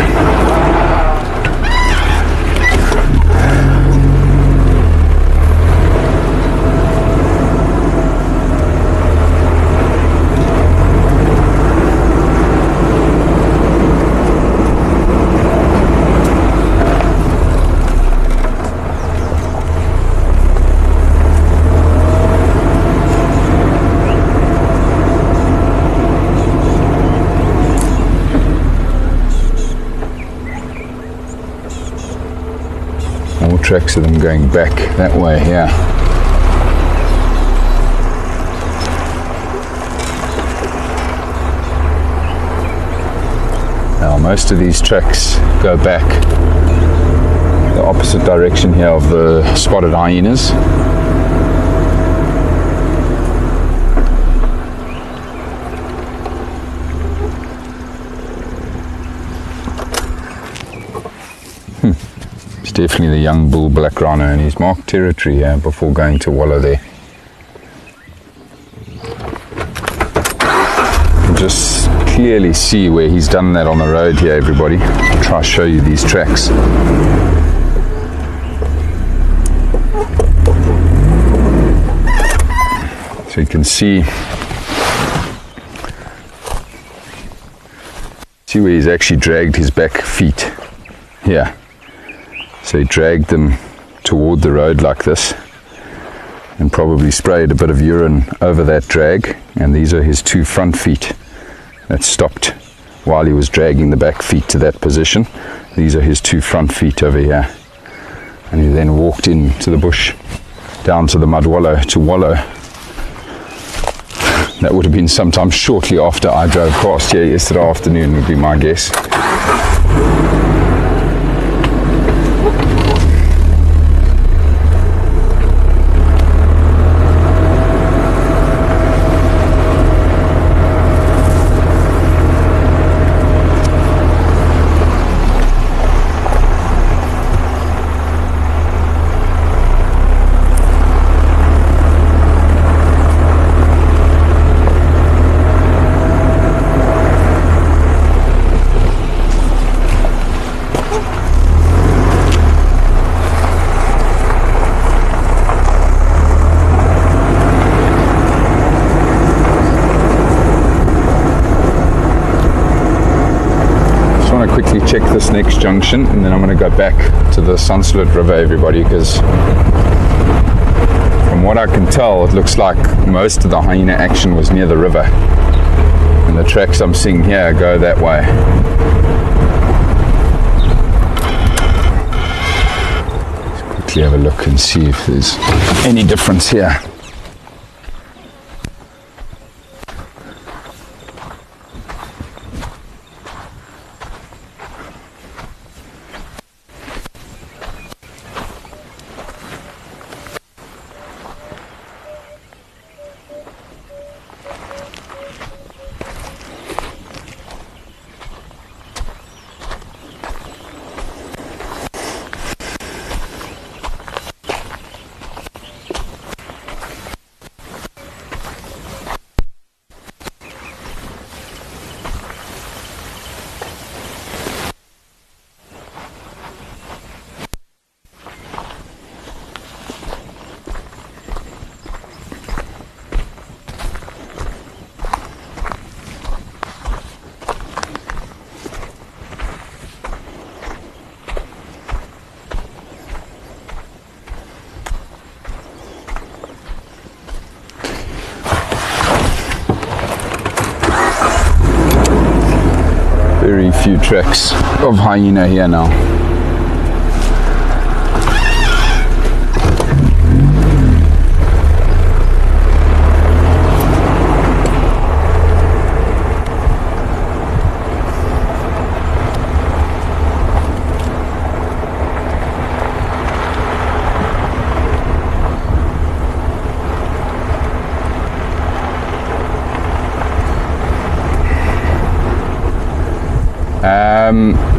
Tracks of them going back that way here. Now most of these tracks go back the opposite direction here of the spotted hyenas. Definitely the young bull black rhino, and he's marked territory here before going to wallow there. You can just clearly see where he's done that on the road here, everybody. I'll try to show you these tracks. So you can see where he's actually dragged his back feet here. So he dragged them toward the road like this and probably sprayed a bit of urine over that drag, and these are his two front feet that stopped while he was dragging the back feet to that position. These are his two front feet over here, and he then walked into the bush down to the mud wallow to wallow. That would have been sometime shortly after I drove past here yesterday afternoon, would be my guess. Check this next junction, and then I'm going to go back to the Sunslit River, everybody, because from what I can tell, it looks like most of the hyena action was near the river, and the tracks I'm seeing here go that way. Let's quickly have a look and see if there's any difference here. Very few tracks of hyena here now.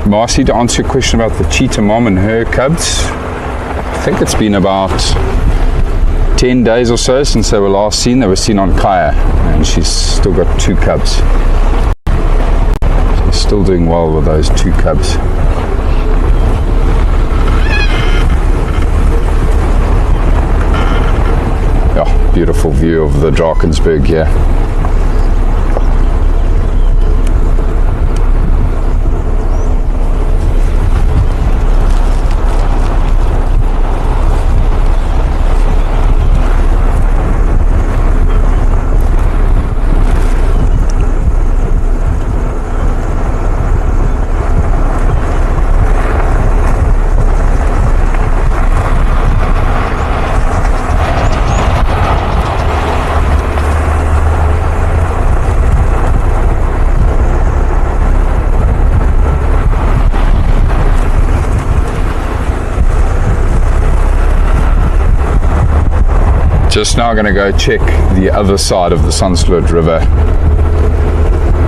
Marcy, to answer your question about the cheetah mom and her cubs, I think it's been about 10 days or so since they were last seen. They were seen on Kaya, and she's still got 2 cubs. She's still doing well with those 2 cubs. Yeah, beautiful view of the Drakensberg here. Just now going to go check the other side of the Sunsloot River.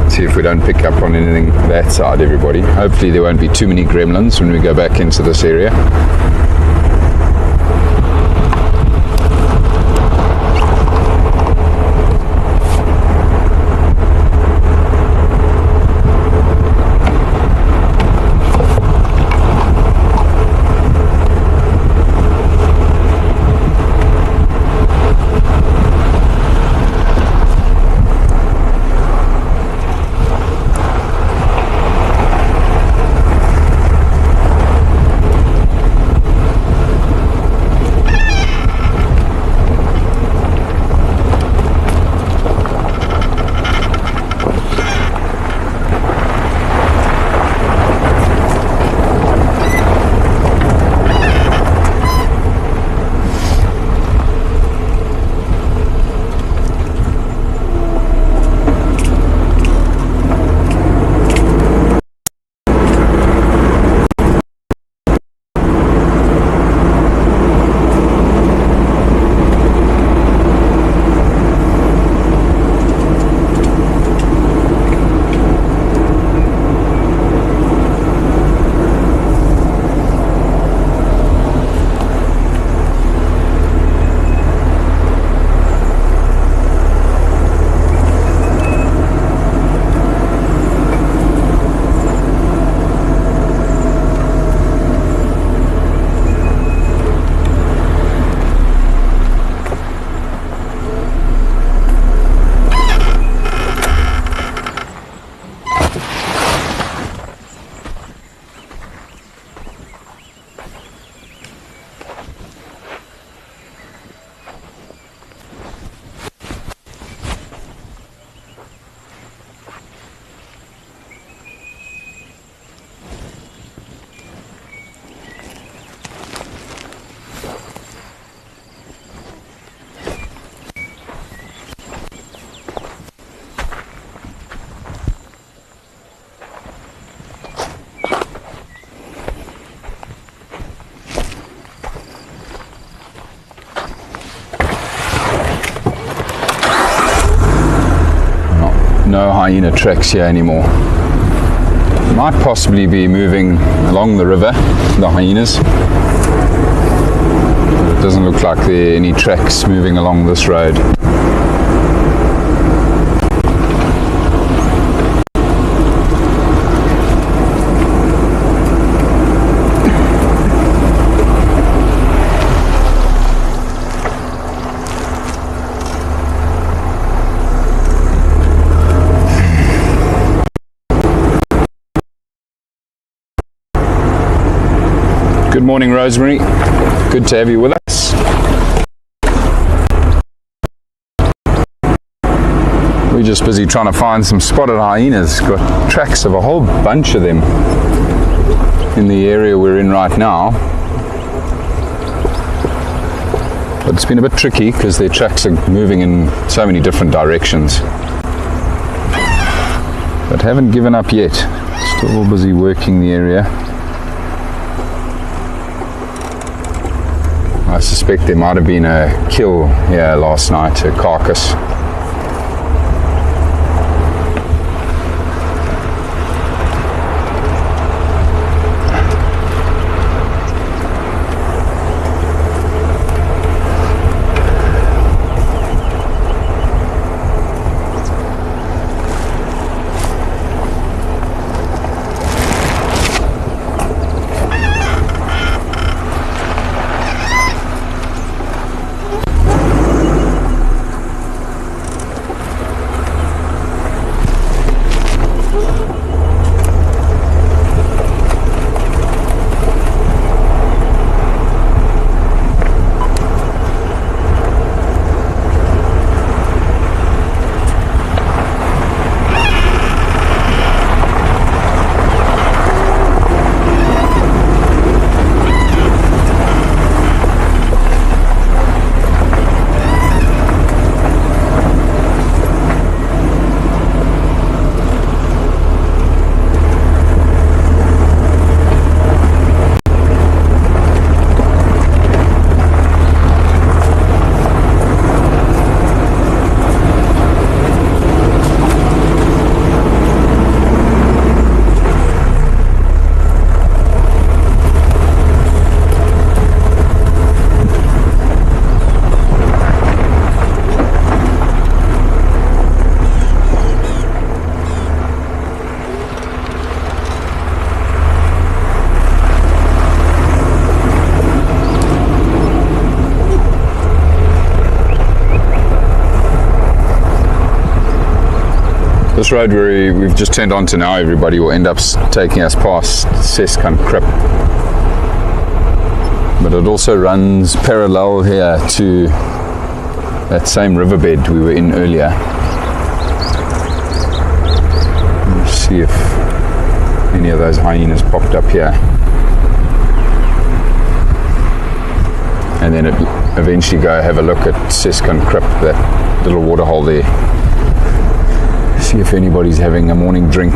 See if we don't pick up on anything that side, everybody. Hopefully there won't be too many gremlins when we go back into this area. No hyena tracks here anymore. Might possibly be moving along the river, the hyenas. But it doesn't look like there are any tracks moving along this road. Good morning, Rosemary. Good to have you with us. We're just busy trying to find some spotted hyenas. Got tracks of a whole bunch of them in the area we're in right now. But it's been a bit tricky because their tracks are moving in so many different directions. But haven't given up yet. Still busy working the area. I suspect there might have been a kill here last night, a carcass. This road we've just turned onto now, everybody, will end up taking us past Seskan Krip. But it also runs parallel here to that same riverbed we were in earlier. Let's see if any of those hyenas popped up here. And then eventually go have a look at Seskan Krip, that little waterhole there. See if anybody's having a morning drink.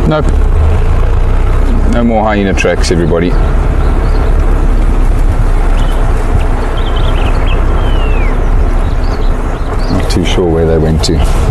Nope. No more hyena tracks, everybody. Not too sure where they went to.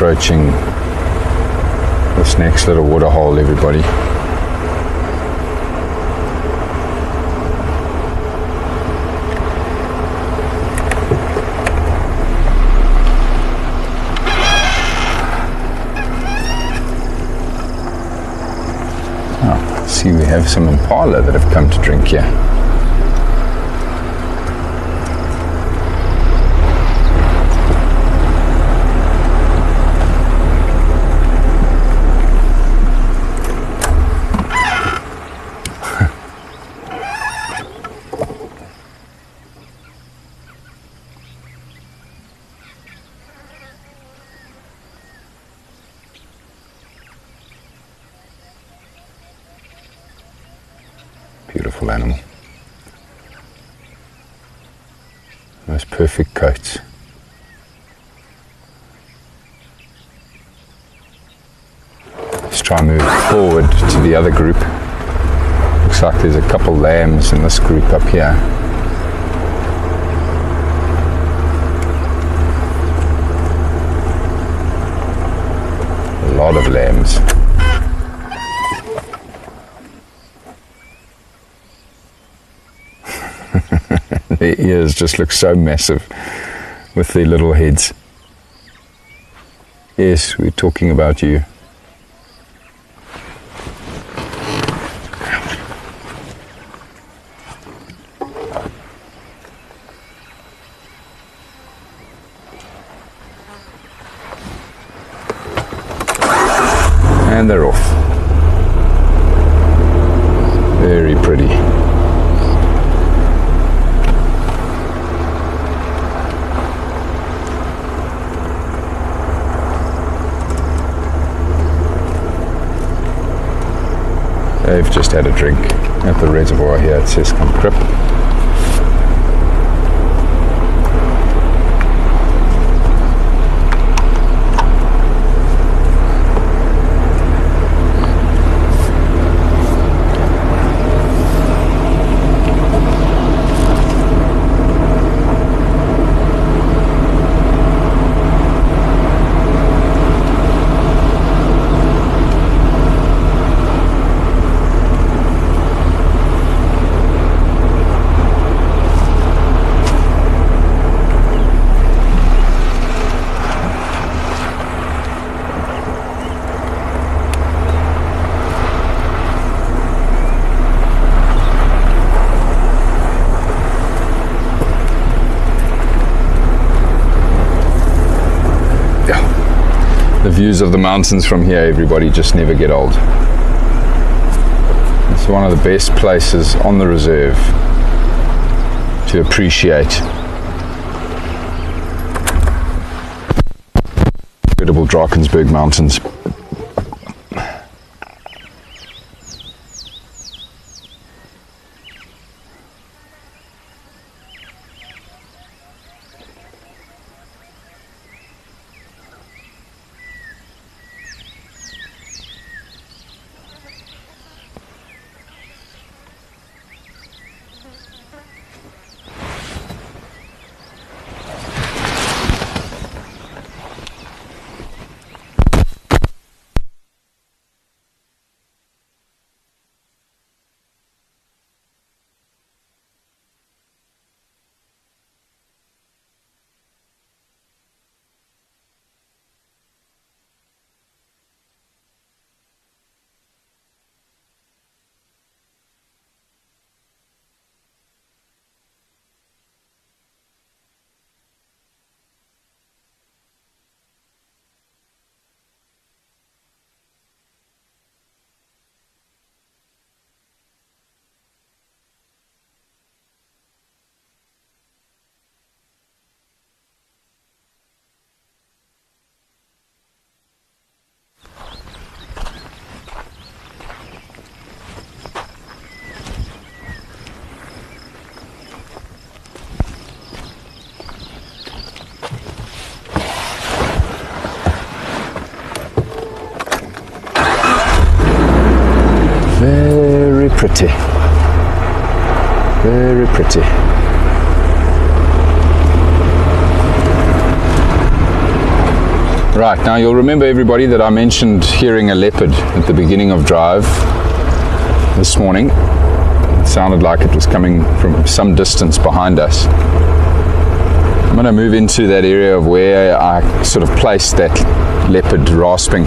approaching this next little waterhole, everybody. Oh, see, we have some impala that have come to drink here. Beautiful animal. Most perfect coats. Let's try and move forward to the other group. Looks like there's a couple lambs in this group up here. A lot of lambs. Their ears just look so massive with their little heads. Yes, we're talking about you. And they're off. Very pretty. They've just had a drink at the reservoir here at Sescom Crip. The views of the mountains from here, everybody, just never get old. It's one of the best places on the reserve to appreciate incredible Drakensberg Mountains. Very pretty. Very pretty. Right, now you'll remember, everybody, that I mentioned hearing a leopard at the beginning of drive this morning. It sounded like it was coming from some distance behind us. I'm going to move into that area of where I sort of placed that leopard rasping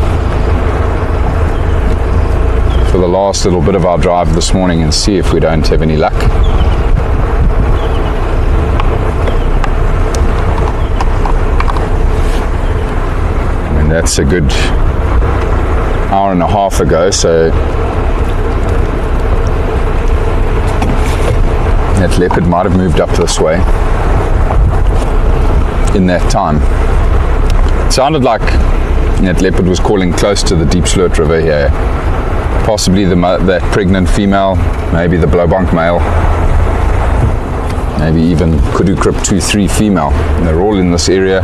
for the last little bit of our drive this morning and see if we don't have any luck. And that's a good hour and a half ago, so that leopard might have moved up this way in that time. It sounded like that leopard was calling close to the Deep Sloot River here. Possibly that pregnant female, maybe the blowbonk male, maybe even Kudu-Krip 2-3 female. And they're all in this area.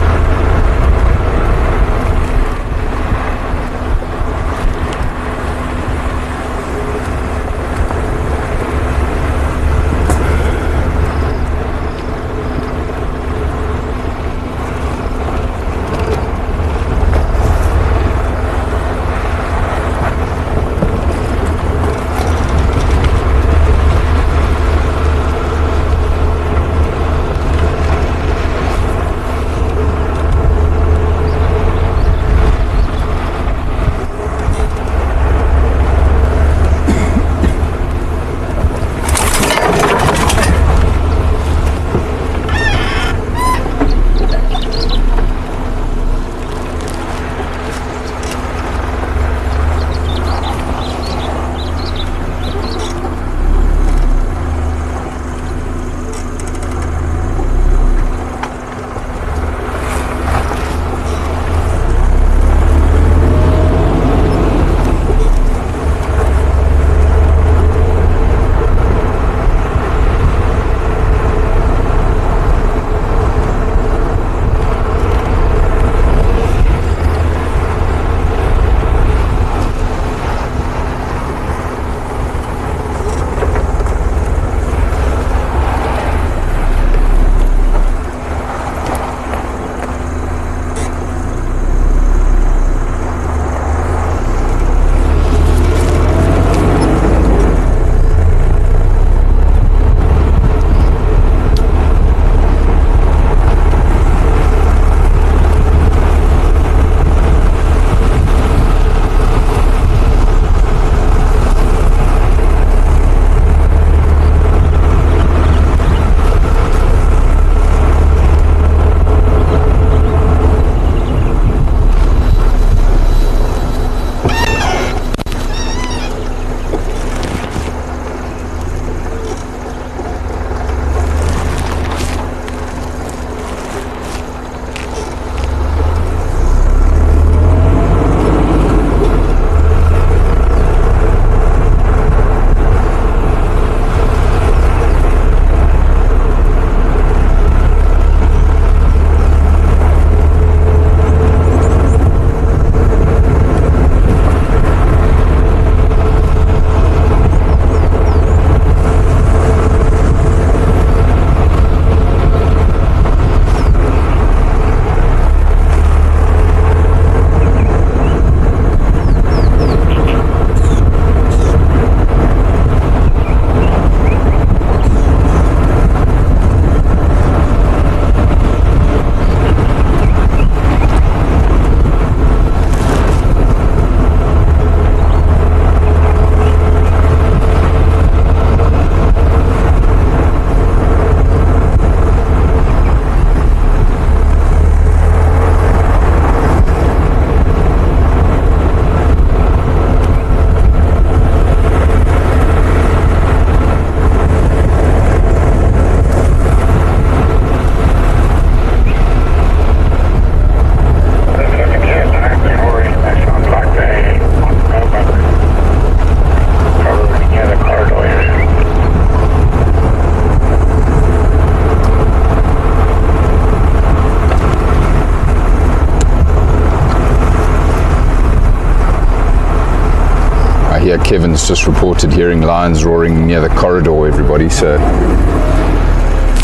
here Kevin's just reported hearing lions roaring near the corridor, everybody, so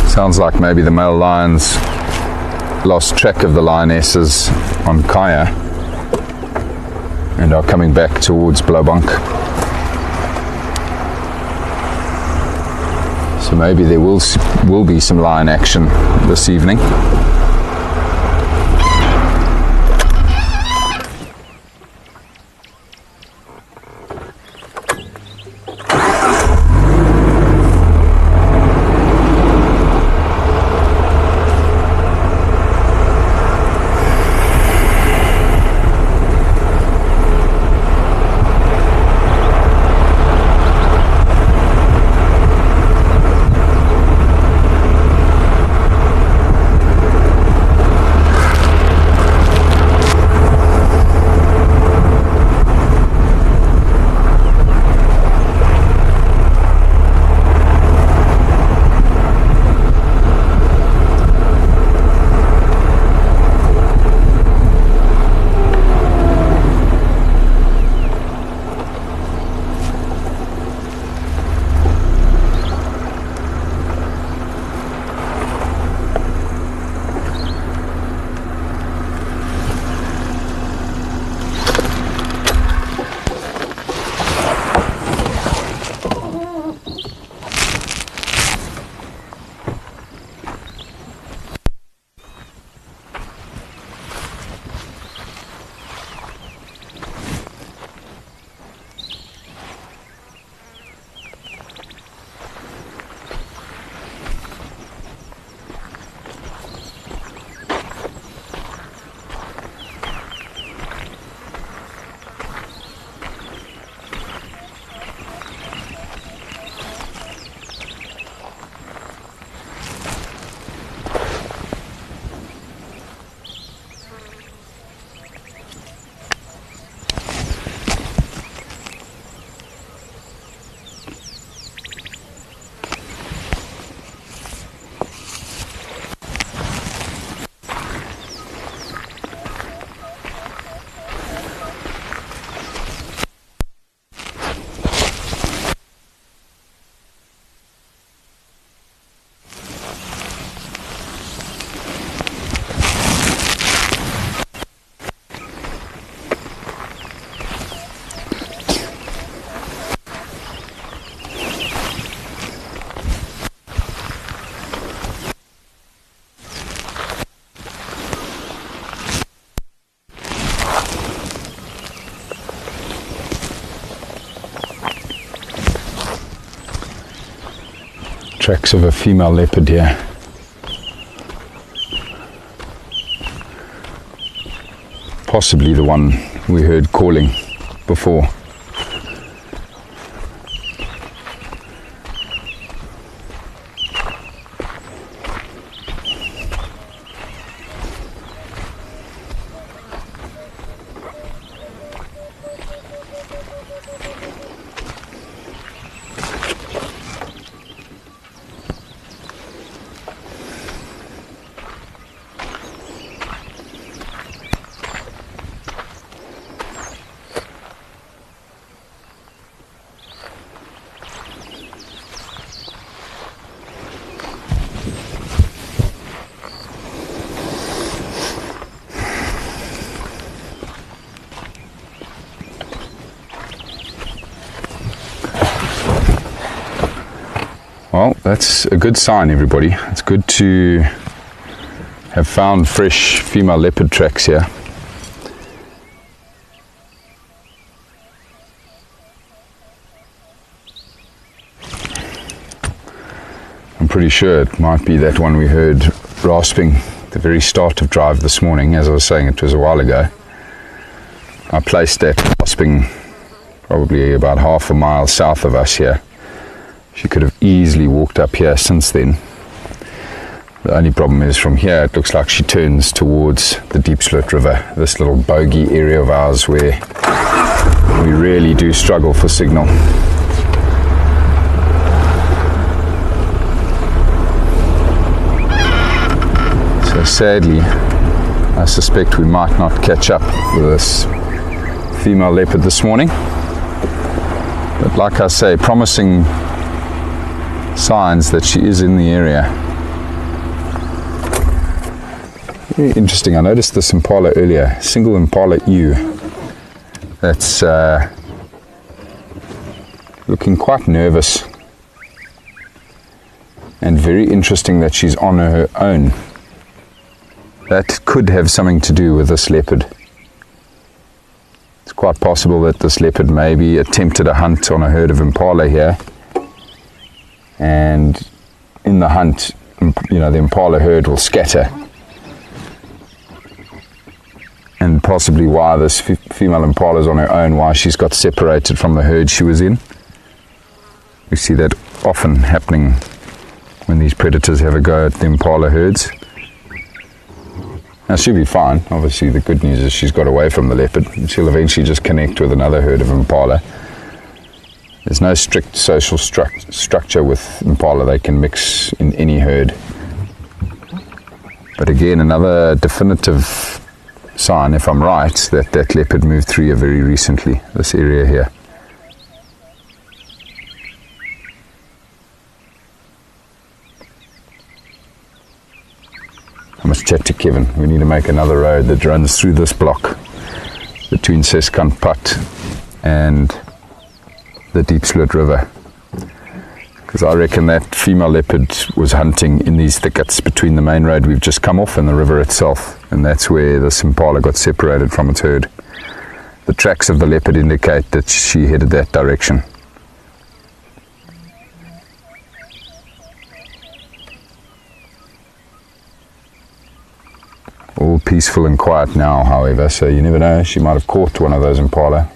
sounds like maybe the male lions lost track of the lionesses on Kaya and are coming back towards Blaubank. So maybe there will be some lion action this evening. Tracks of a female leopard here. Possibly the one we heard calling before. Well, that's a good sign, everybody. It's good to have found fresh female leopard tracks here. I'm pretty sure it might be that one we heard rasping at the very start of drive this morning. As I was saying, it was a while ago. I placed that rasping probably about half a mile south of us here. She could have easily walked up here since then. The only problem is from here it looks like she turns towards the Deep Slit River, this little bogey area of ours where we really do struggle for signal. So sadly, I suspect we might not catch up with this female leopard this morning. But like I say, promising signs that she is in the area. Very interesting. I noticed this impala earlier, single impala ewe. That's looking quite nervous. And very interesting that she's on her own. That could have something to do with this leopard. It's quite possible that this leopard maybe attempted a hunt on a herd of impala here. And in the hunt, the impala herd will scatter. And possibly why this female impala is on her own, why she's got separated from the herd she was in. We see that often happening when these predators have a go at the impala herds. Now she'll be fine. Obviously the good news is she's got away from the leopard. She'll eventually just connect with another herd of impala. There's no strict social structure with impala. They can mix in any herd. But again, another definitive sign, if I'm right, that that leopard moved through here very recently, this area here. I must chat to Kevin. We need to make another road that runs through this block between Seskanpat and the Deep Split River, because I reckon that female leopard was hunting in these thickets between the main road we've just come off and the river itself, and that's where this impala got separated from its herd. The tracks of the leopard indicate that she headed that direction. All peaceful and quiet now, however, so you never know, she might have caught one of those impala.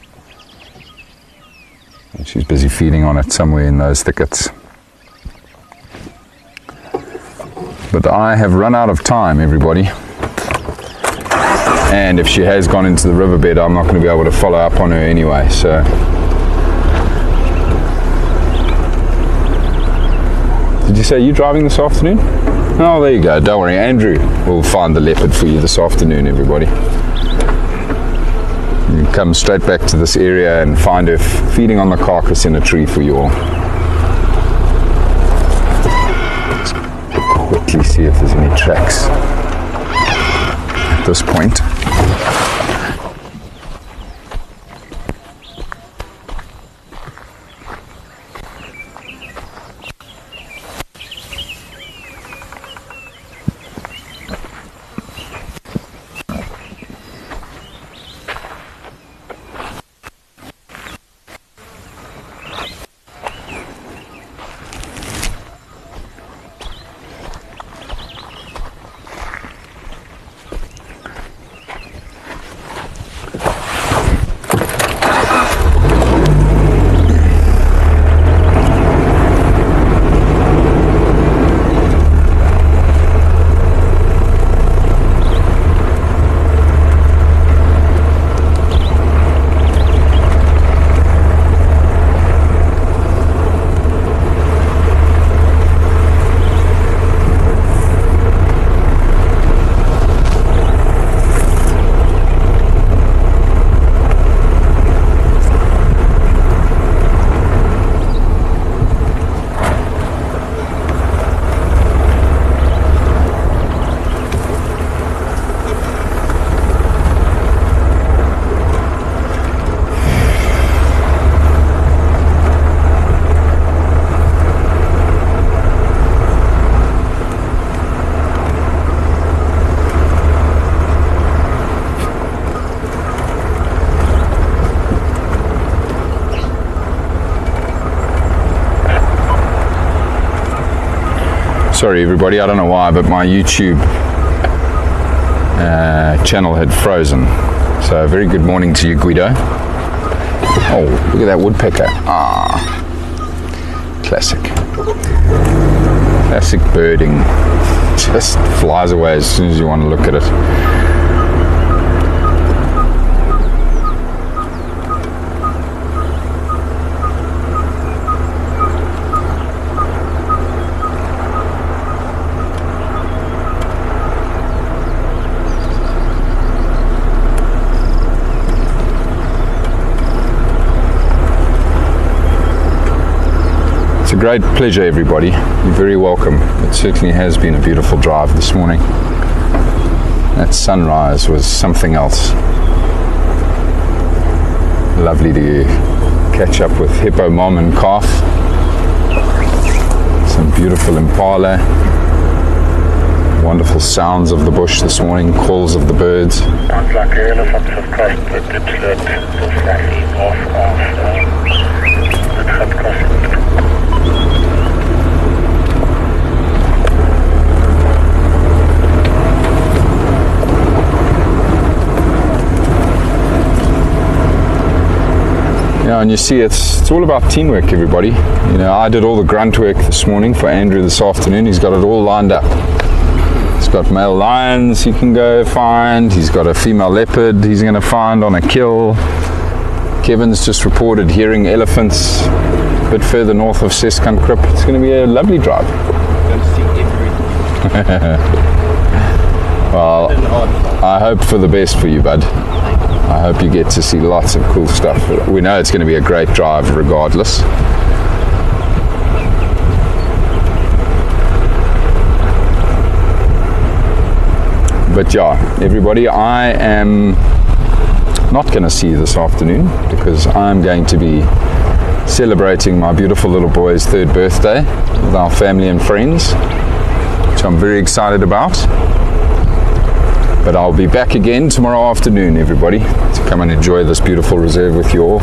And she's busy feeding on it somewhere in those thickets. But I have run out of time, everybody. And if she has gone into the riverbed, I'm not going to be able to follow up on her anyway, so. Did you say you're driving this afternoon? Oh, there you go. Don't worry, Andrew will find the leopard for you this afternoon, everybody. You can come straight back to this area and find her feeding on the carcass in a tree for you all. Let's quickly see if there's any tracks at this point. Sorry everybody, I don't know why, but my YouTube channel had frozen. So very good morning to you, Guido. Oh, look at that woodpecker. Ah, classic. Classic birding. Just flies away as soon as you want to look at it. A great pleasure, everybody. You're very welcome. It certainly has been a beautiful drive this morning. That sunrise was something else. Lovely to catch up with hippo mom and calf. Some beautiful impala. Wonderful sounds of the bush this morning, calls of the birds. Sounds like the elephants have crossed the ditch that is roughly north of the Trap crossing. Yeah, and you see it's all about teamwork, everybody. You know, I did all the grunt work this morning for Andrew this afternoon. He's got it all lined up. He's got male lions he can go find. He's got a female leopard he's going to find on a kill. Kevin's just reported hearing elephants a bit further north of Seskankrip. It's going to be a lovely drive. Going to see everything. Well, I hope for the best for you, bud. I hope you get to see lots of cool stuff. We know it's going to be a great drive regardless. But yeah, everybody, I am not going to see you this afternoon because I'm going to be celebrating my beautiful little boy's 3rd birthday with our family and friends, which I'm very excited about. But I'll be back again tomorrow afternoon, everybody, to come and enjoy this beautiful reserve with you all.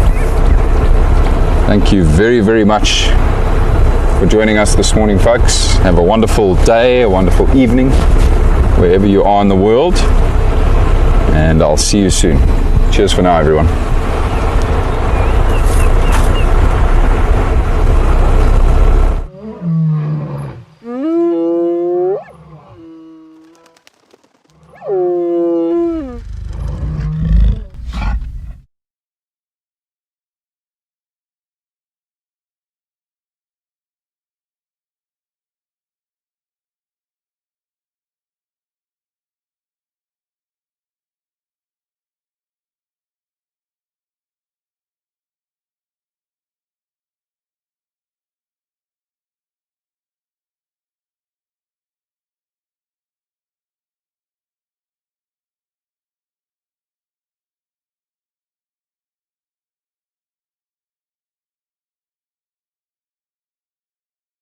Thank you very, very much for joining us this morning, folks. Have a wonderful day, a wonderful evening, wherever you are in the world. And I'll see you soon. Cheers for now, everyone.